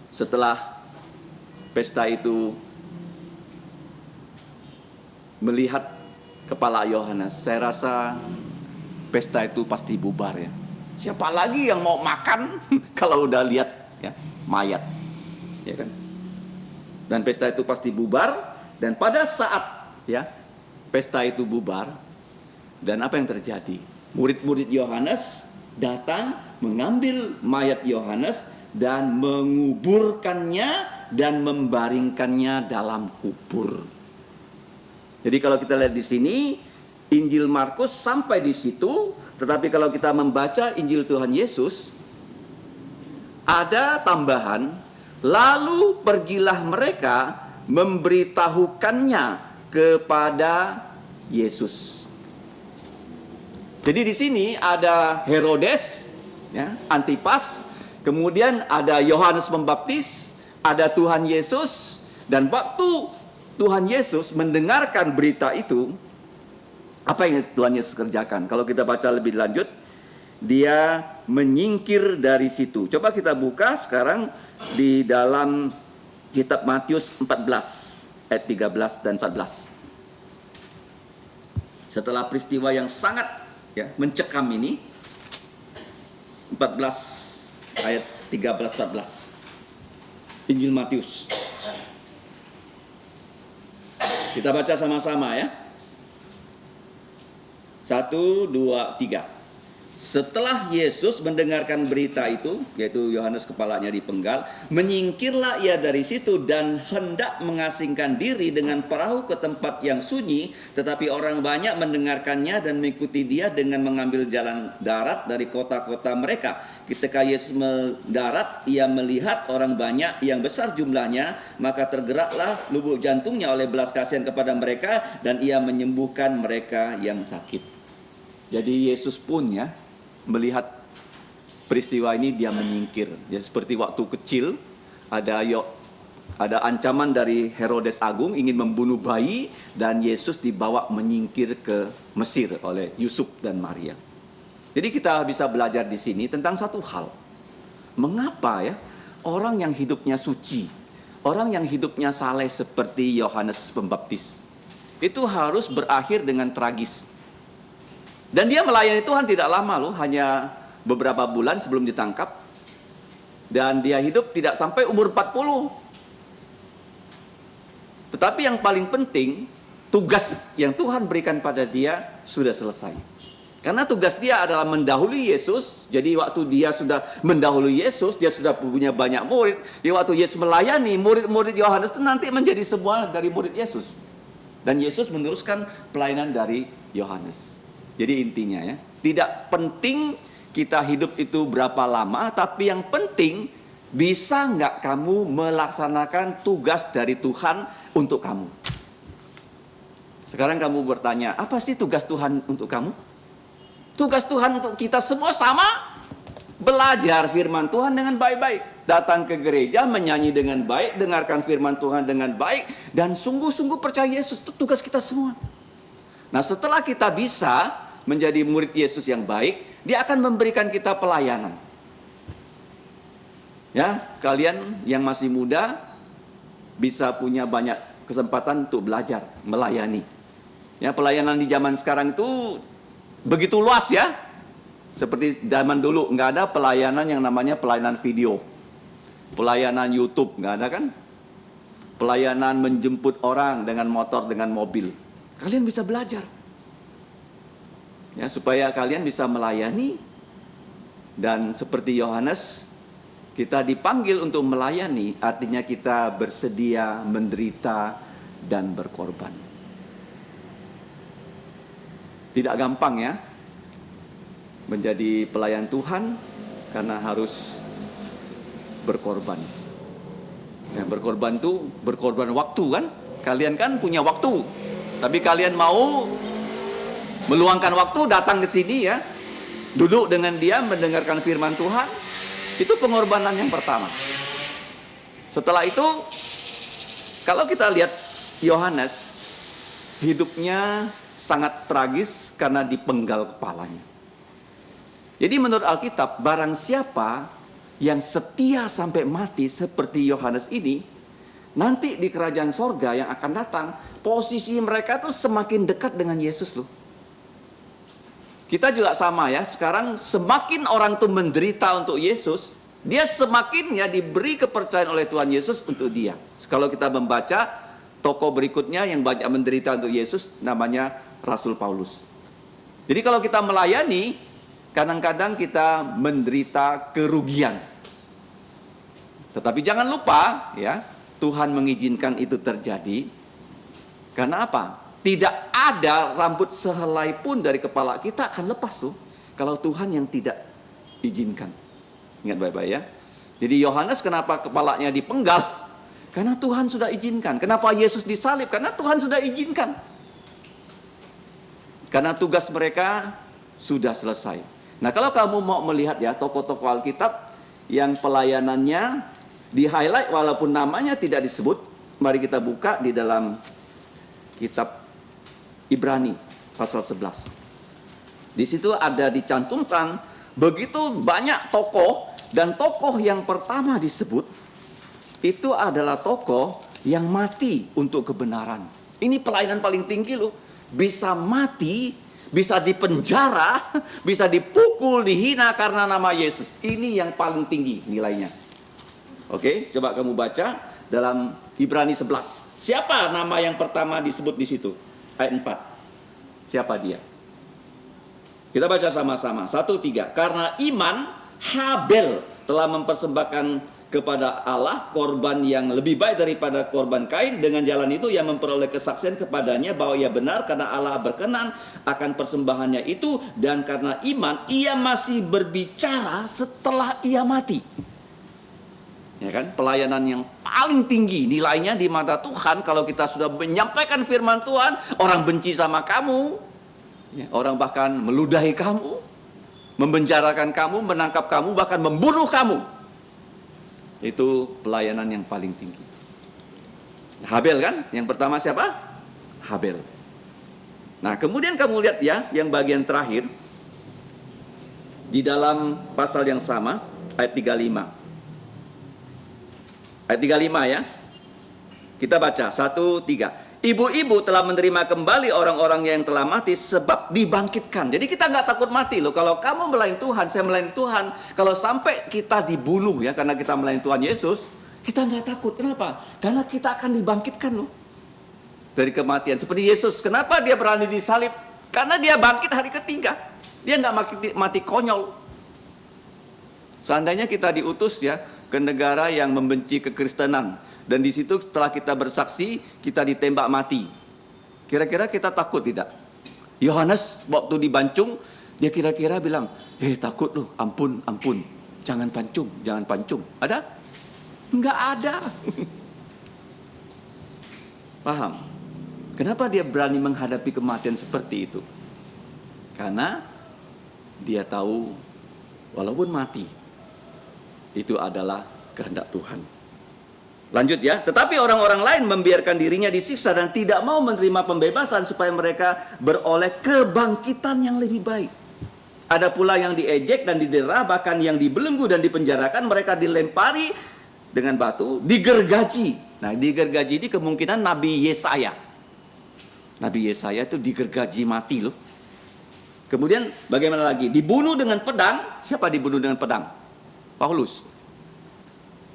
setelah pesta itu melihat kepala Yohanes, saya rasa pesta itu pasti bubar ya. Siapa lagi yang mau makan kalau udah lihat ya mayat, ya kan? Dan pesta itu pasti bubar. Dan pada saat ya pesta itu bubar, dan apa yang terjadi? Murid-murid Yohanes datang mengambil mayat Yohanes dan menguburkannya dan membaringkannya dalam kubur. Jadi kalau kita lihat di sini, Injil Markus sampai di situ, tetapi kalau kita membaca Injil Tuhan Yesus, ada tambahan, lalu pergilah mereka memberitahukannya kepada Yesus. Jadi di sini ada Herodes, ya, Antipas, kemudian ada Yohanes Pembaptis, ada Tuhan Yesus, dan waktu Tuhan Yesus mendengarkan berita itu, apa yang Tuhan Yesus kerjakan? Kalau kita baca lebih lanjut, dia menyingkir dari situ. Coba kita buka sekarang di dalam kitab Matius 14 ayat 13 dan 14. Setelah peristiwa yang sangat ya mencekam ini, 14 ayat 13-14. Injil Matius. Kita baca sama-sama ya. 1, 2, 3. Setelah Yesus mendengarkan berita itu, yaitu Yohanes kepalanya dipenggal, menyingkirlah ia dari situ dan hendak mengasingkan diri dengan perahu ke tempat yang sunyi. Tetapi orang banyak mendengarkannya dan mengikuti dia dengan mengambil jalan darat dari kota-kota mereka. Ketika Yesus mendarat, ia melihat orang banyak yang besar jumlahnya, maka tergeraklah lubuk jantungnya oleh belas kasihan kepada mereka, dan ia menyembuhkan mereka yang sakit. Jadi Yesus pun ya melihat peristiwa ini, dia menyingkir. Ya seperti waktu kecil ada ancaman dari Herodes Agung ingin membunuh bayi, dan Yesus dibawa menyingkir ke Mesir oleh Yusuf dan Maria. Jadi kita bisa belajar di sini tentang satu hal. Mengapa ya orang yang hidupnya suci, orang yang hidupnya saleh seperti Yohanes Pembaptis itu harus berakhir dengan tragis. Dan dia melayani Tuhan tidak lama loh, hanya beberapa bulan sebelum ditangkap. Dan dia hidup tidak sampai umur 40. Tetapi yang paling penting, tugas yang Tuhan berikan pada dia sudah selesai. Karena tugas dia adalah mendahului Yesus. Jadi waktu dia sudah mendahului Yesus, dia sudah punya banyak murid. Di waktu Yesus melayani, murid-murid Yohanes itu nanti menjadi semua dari murid Yesus. Dan Yesus meneruskan pelayanan dari Yohanes. Jadi intinya ya, tidak penting kita hidup itu berapa lama, tapi yang penting bisa nggak kamu melaksanakan tugas dari Tuhan untuk kamu. Sekarang kamu bertanya, apa sih tugas Tuhan untuk kamu? Tugas Tuhan untuk kita semua sama, belajar firman Tuhan dengan baik-baik, datang ke gereja, menyanyi dengan baik, dengarkan firman Tuhan dengan baik, dan sungguh-sungguh percaya Yesus. Itu tugas kita semua. Nah, setelah kita bisa menjadi murid Yesus yang baik, dia akan memberikan kita pelayanan. Ya, kalian yang masih muda bisa punya banyak kesempatan untuk belajar, melayani. Ya, pelayanan di zaman sekarang itu begitu luas ya. Seperti zaman dulu, nggak ada pelayanan yang namanya pelayanan video. Pelayanan YouTube, nggak ada kan? Pelayanan menjemput orang dengan motor, dengan mobil. Kalian bisa belajar. Ya, supaya kalian bisa melayani. Dan seperti Yohanes, kita dipanggil untuk melayani, artinya kita bersedia menderita dan berkorban. Tidak gampang ya menjadi pelayan Tuhan, karena harus berkorban. Ya, berkorban itu berkorban waktu kan? Kalian kan punya waktu, tapi kalian mau meluangkan waktu datang ke sini ya, duduk dengan dia mendengarkan firman Tuhan, itu pengorbanan yang pertama. Setelah itu, kalau kita lihat Yohanes, hidupnya sangat tragis karena dipenggal kepalanya. Jadi menurut Alkitab, barang siapa yang setia sampai mati seperti Yohanes ini, nanti di kerajaan sorga yang akan datang, posisi mereka tuh semakin dekat dengan Yesus loh. Kita juga sama ya, sekarang semakin orang tuh menderita untuk Yesus, dia semakin ya diberi kepercayaan oleh Tuhan Yesus untuk dia. Kalau kita membaca tokoh berikutnya yang banyak menderita untuk Yesus, namanya Rasul Paulus. Jadi kalau kita melayani, kadang-kadang kita menderita kerugian. Tetapi jangan lupa ya, Tuhan mengizinkan itu terjadi. Karena apa? Tidak ada rambut sehelai pun dari kepala kita akan lepas tuh, kalau Tuhan yang tidak izinkan. Ingat baik-baik ya. Jadi Yohanes kenapa kepalanya dipenggal? Karena Tuhan sudah izinkan. Kenapa Yesus disalib? Karena Tuhan sudah izinkan. Karena tugas mereka sudah selesai. Nah, kalau kamu mau melihat ya tokoh-tokoh Alkitab yang pelayanannya di-highlight walaupun namanya tidak disebut, mari kita buka di dalam kitab Ibrani pasal 11. Di situ ada dicantumkan begitu banyak tokoh, dan tokoh yang pertama disebut itu adalah tokoh yang mati untuk kebenaran. Ini pelayanan paling tinggi loh. Bisa mati, bisa dipenjara, bisa dipukul, dihina karena nama Yesus. Ini yang paling tinggi nilainya. Oke, coba kamu baca dalam Ibrani 11. Siapa nama yang pertama disebut di situ? Ayat 4. Siapa dia? Kita baca sama-sama. 1-3. Karena iman, Habel telah mempersembahkan kepada Allah korban yang lebih baik daripada korban Kain. Dengan jalan itu ia memperoleh kesaksian kepadanya bahwa ia benar karena Allah berkenan akan persembahannya itu, dan karena iman ia masih berbicara setelah ia mati. Ya kan? Pelayanan yang paling tinggi nilainya di mata Tuhan. Kalau kita sudah menyampaikan firman Tuhan, orang benci sama kamu, ya, orang bahkan meludahi kamu, membenjarakan kamu, menangkap kamu, bahkan membunuh kamu. Itu pelayanan yang paling tinggi. Habel kan? Yang pertama siapa? Habel. Nah, kemudian kamu lihat ya, yang bagian terakhir di dalam pasal yang sama, ayat 35. Ayat 35 ya. Kita baca 1-3. Ibu-ibu telah menerima kembali orang-orang yang telah mati sebab dibangkitkan. Jadi kita nggak takut mati loh. Kalau kamu melayani Tuhan, saya melayani Tuhan. Kalau sampai kita dibunuh ya karena kita melayani Tuhan Yesus, kita nggak takut. Kenapa? Karena kita akan dibangkitkan loh dari kematian. Seperti Yesus, kenapa dia berani disalib? Karena dia bangkit hari ketiga. Dia nggak mati konyol. Seandainya kita diutus ya ke negara yang membenci kekristenan, dan di situ setelah kita bersaksi, kita ditembak mati. Kira-kira kita takut tidak? Yohanes waktu dibancung, dia kira-kira bilang, takut loh, ampun, jangan pancung. Ada? Enggak ada. Paham? Kenapa dia berani menghadapi kematian seperti itu? Karena dia tahu, walaupun mati, itu adalah kehendak Tuhan. Lanjut ya. Tetapi orang-orang lain membiarkan dirinya disiksa dan tidak mau menerima pembebasan supaya mereka beroleh kebangkitan yang lebih baik. Ada pula yang diejek dan didera, bahkan yang dibelenggu dan dipenjarakan, mereka dilempari dengan batu, digergaji. Nah, digergaji ini kemungkinan Nabi Yesaya. Nabi Yesaya itu digergaji mati loh. Kemudian bagaimana lagi? Dibunuh dengan pedang. Siapa dibunuh dengan pedang? Paulus,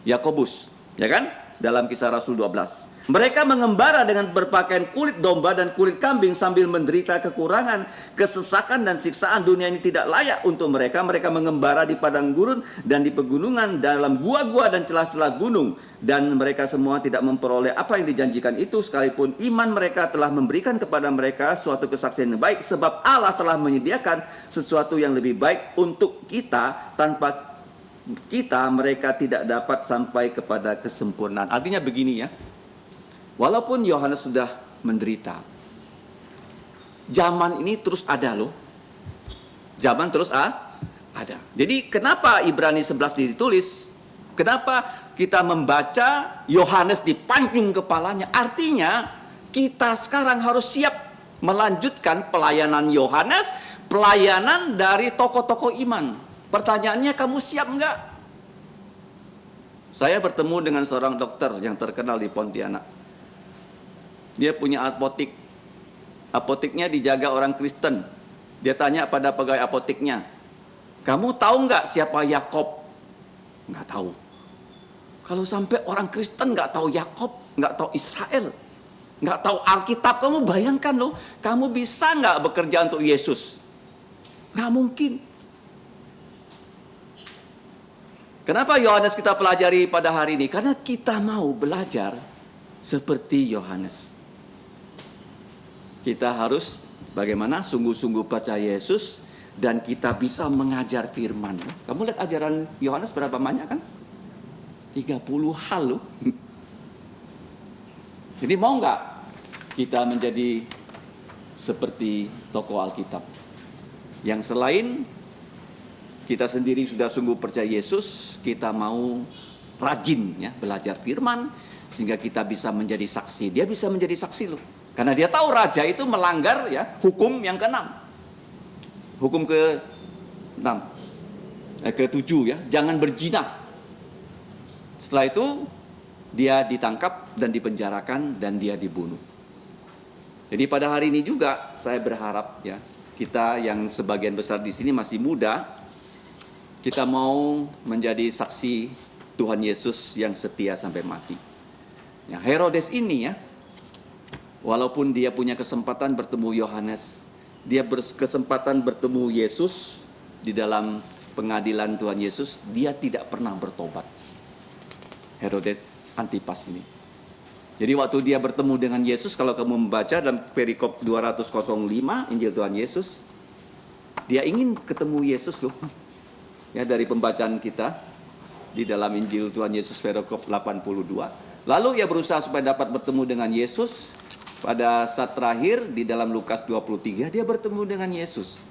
Yakobus, ya kan? Dalam Kisah Rasul 12. Mereka mengembara dengan berpakaian kulit domba dan kulit kambing sambil menderita kekurangan, kesesakan dan siksaan. Dunia ini tidak layak untuk mereka. Mereka mengembara di padang gurun dan di pegunungan, dalam gua-gua dan celah-celah gunung. Dan mereka semua tidak memperoleh apa yang dijanjikan itu, sekalipun iman mereka telah memberikan kepada mereka suatu kesaksian yang baik. Sebab Allah telah menyediakan sesuatu yang lebih baik untuk kita. Tanpa kita, mereka tidak dapat sampai kepada kesempurnaan. Artinya begini ya. Walaupun Yohanes sudah menderita, zaman ini terus ada loh. Zaman terus ada. Jadi kenapa Ibrani 11 ditulis? Kenapa kita membaca Yohanes dipancing kepalanya? Artinya kita sekarang harus siap melanjutkan pelayanan Yohanes, pelayanan dari tokoh-tokoh iman. Pertanyaannya, kamu siap enggak? Saya bertemu dengan seorang dokter yang terkenal di Pontianak. Dia punya apotik. Apotiknya dijaga orang Kristen. Dia tanya pada pegawai apotiknya, kamu tahu nggak siapa Yakob? Nggak tahu. Kalau sampai orang Kristen nggak tahu Yakob, nggak tahu Israel, nggak tahu Alkitab, kamu bayangkan loh, kamu bisa nggak bekerja untuk Yesus? Nggak mungkin. Kenapa Yohanes kita pelajari pada hari ini? Karena kita mau belajar seperti Yohanes. Kita harus bagaimana sungguh-sungguh percaya Yesus dan kita bisa mengajar firman. Kamu lihat ajaran Yohanes berapa banyak kan? 30 hal loh. Jadi mau nggak kita menjadi seperti tokoh Alkitab? Yang selain kita sendiri sudah sungguh percaya Yesus, kita mau rajin ya belajar firman sehingga kita bisa menjadi saksi. Dia bisa menjadi saksi loh. Karena dia tahu raja itu melanggar ya hukum yang ke-6. Hukum ke-6. Ke-7 ya, jangan berzina. Setelah itu dia ditangkap dan dipenjarakan dan dia dibunuh. Jadi pada hari ini juga saya berharap ya, kita yang sebagian besar di sini masih muda, kita mau menjadi saksi Tuhan Yesus yang setia sampai mati. Ya, Herodes ini ya, walaupun dia punya kesempatan bertemu Yohanes, dia berkesempatan bertemu Yesus di dalam pengadilan Tuhan Yesus, dia tidak pernah bertobat. Herodes Antipas ini. Jadi waktu dia bertemu dengan Yesus, kalau kamu membaca dalam perikop 205 Injil Tuhan Yesus, dia ingin ketemu Yesus loh. Ya, dari pembacaan kita di dalam Injil Tuhan Yesus perikop 82. Lalu ia berusaha supaya dapat bertemu dengan Yesus. Pada saat terakhir di dalam Lukas 23 dia bertemu dengan Yesus.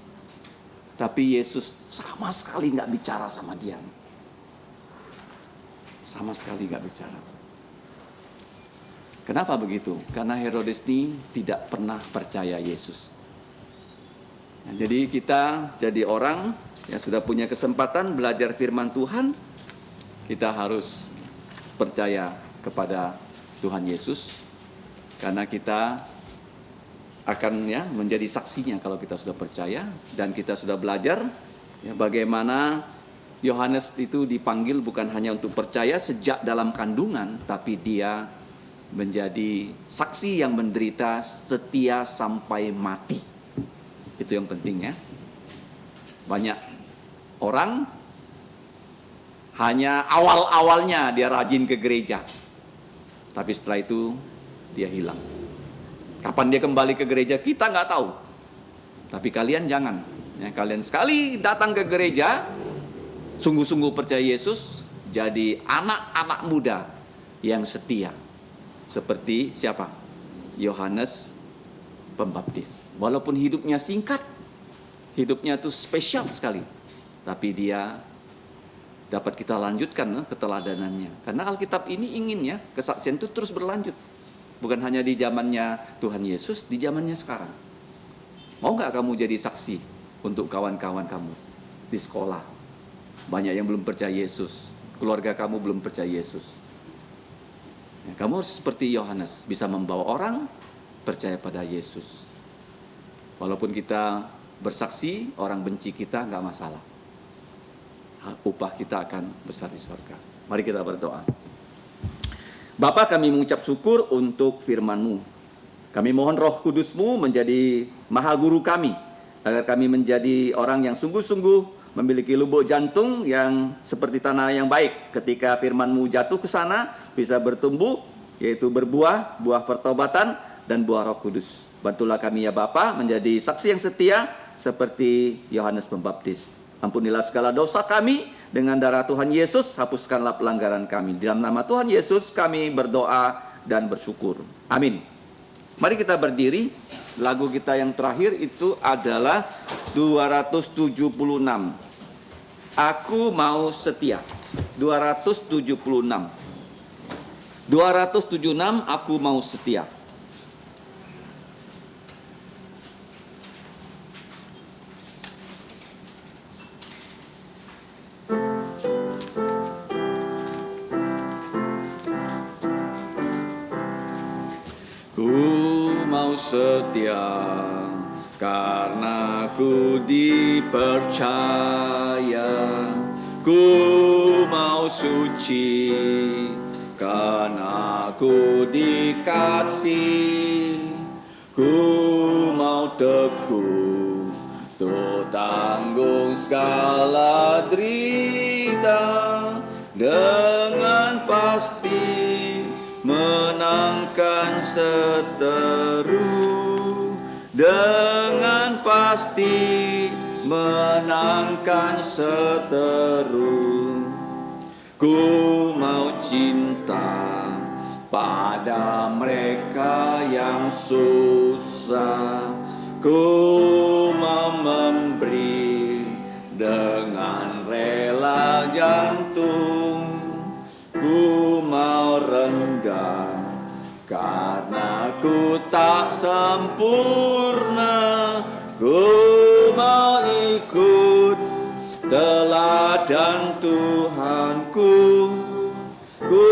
Tapi Yesus sama sekali nggak bicara sama dia. Sama sekali nggak bicara. Kenapa begitu? Karena Herodes ini tidak pernah percaya Yesus. Nah, jadi kita jadi orang yang sudah punya kesempatan belajar firman Tuhan, kita harus percaya kepada Tuhan Yesus. Karena kita akan ya menjadi saksinya kalau kita sudah percaya dan kita sudah belajar ya, bagaimana Yohanes itu dipanggil bukan hanya untuk percaya sejak dalam kandungan, tapi dia menjadi saksi yang menderita setia sampai mati. Itu yang penting ya. Banyak orang hanya awal-awalnya dia rajin ke gereja, tapi setelah itu dia hilang. Kapan dia kembali ke gereja kita nggak tahu. Tapi kalian jangan. Ya, kalian sekali datang ke gereja, sungguh-sungguh percaya Yesus, jadi anak-anak muda yang setia. Seperti siapa? Yohanes Pembaptis. Walaupun hidupnya singkat, hidupnya itu spesial sekali, tapi dia dapat kita lanjutkan keteladanannya. Karena Alkitab ini ingin ya kesaksian itu terus berlanjut. Bukan hanya di zamannya Tuhan Yesus, di zamannya sekarang. Mau nggak kamu jadi saksi untuk kawan-kawan kamu di sekolah. Banyak yang belum percaya Yesus. Keluarga kamu belum percaya Yesus. Kamu harus seperti Yohanes, bisa membawa orang percaya pada Yesus. Walaupun kita bersaksi, orang benci kita, nggak masalah. Upah kita akan besar di surga. Mari kita berdoa. Bapa, kami mengucap syukur untuk firman-Mu. Kami mohon Roh Kudus-Mu menjadi maha guru kami, agar kami menjadi orang yang sungguh-sungguh memiliki lubuk jantung yang seperti tanah yang baik. Ketika firman-Mu jatuh ke sana, bisa bertumbuh, yaitu berbuah, buah pertobatan, dan buah Roh Kudus. Bantulah kami ya Bapa menjadi saksi yang setia seperti Yohanes Pembaptis. Ampunilah segala dosa kami dengan darah Tuhan Yesus, hapuskanlah pelanggaran kami. Dalam nama Tuhan Yesus kami berdoa dan bersyukur. Amin. Mari kita berdiri. Lagu kita yang terakhir itu adalah 276. Aku mau setia. 276. 276, aku mau setia. Ku mau setia karena ku dipercaya. Ku mau suci karena ku dikasih. Ku mau teguh untuk tanggung segala derita, dengan pasti menangkan seteru, dengan pasti menangkan seteru. Ku mau cinta pada mereka yang susah. Ku mau memberi dengan rela jantung. Ku mau rendah karena ku tak sempurna. Ku mau ikut teladan Tuhanku. Ku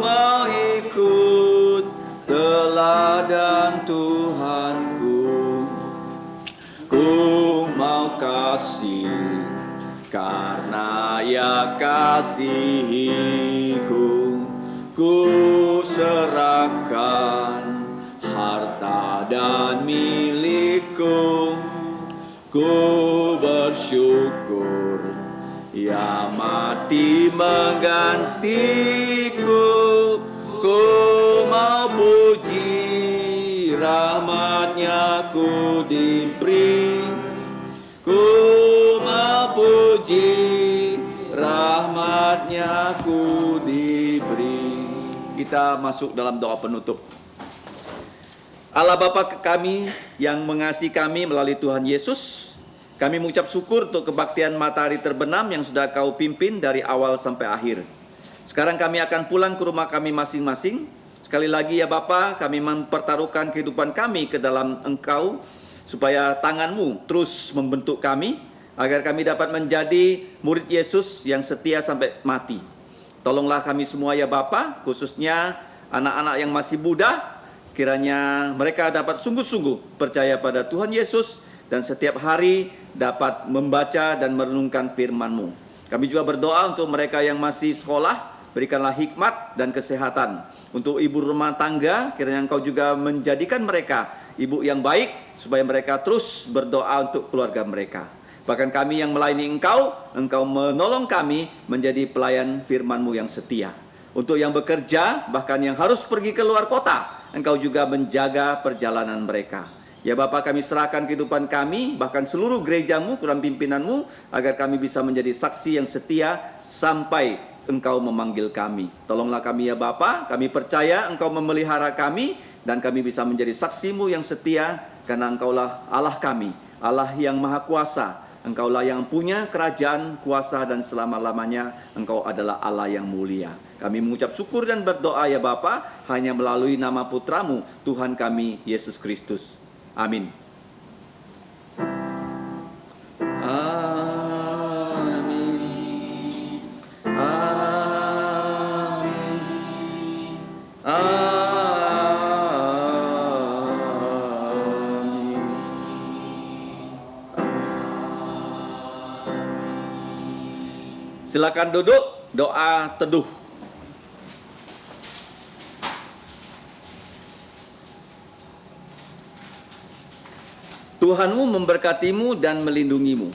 mau ikut teladan Tuhanku. Ku mau kasih karena Ia kasihiku. Ku serahkan harta dan milikku. Ku bersyukur Ia mati menggantiku. Ku mau puji rahmat-Nya ku diberi. Ku mau puji rahmat-Nya ku diberi. Kita masuk dalam doa penutup. Allah Bapa kami yang mengasihi kami melalui Tuhan Yesus, kami mengucap syukur untuk kebaktian matahari terbenam yang sudah Kau pimpin dari awal sampai akhir. Sekarang kami akan pulang ke rumah kami masing-masing. Sekali lagi ya Bapa, kami mempertaruhkan kehidupan kami ke dalam Engkau, supaya tangan-Mu terus membentuk kami, agar kami dapat menjadi murid Yesus yang setia sampai mati. Tolonglah kami semua ya Bapa, khususnya anak-anak yang masih muda, kiranya mereka dapat sungguh-sungguh percaya pada Tuhan Yesus dan setiap hari dapat membaca dan merenungkan firman-Mu. Kami juga berdoa untuk mereka yang masih sekolah, berikanlah hikmat dan kesehatan. Untuk ibu rumah tangga, kiranya Engkau juga menjadikan mereka ibu yang baik, supaya mereka terus berdoa untuk keluarga mereka. Bahkan kami yang melayani Engkau menolong kami menjadi pelayan firman-Mu yang setia. Untuk yang bekerja, bahkan yang harus pergi ke luar kota, Engkau juga menjaga perjalanan mereka. Ya Bapa, kami serahkan kehidupan kami, bahkan seluruh gereja-Mu, kurang pimpinan-Mu, agar kami bisa menjadi saksi yang setia sampai Engkau memanggil kami. Tolonglah kami ya Bapa, kami percaya Engkau memelihara kami, dan kami bisa menjadi saksi-Mu yang setia, karena Engkaulah Allah kami, Allah yang Maha Kuasa. Engkaulah yang punya kerajaan, kuasa, dan selama-lamanya. Engkau adalah Allah yang mulia. Kami mengucap syukur dan berdoa ya Bapa, hanya melalui nama Putra-Mu, Tuhan kami, Yesus Kristus. Amin. Silakan duduk, doa teduh. Tuhanmu memberkatimu dan melindungimu.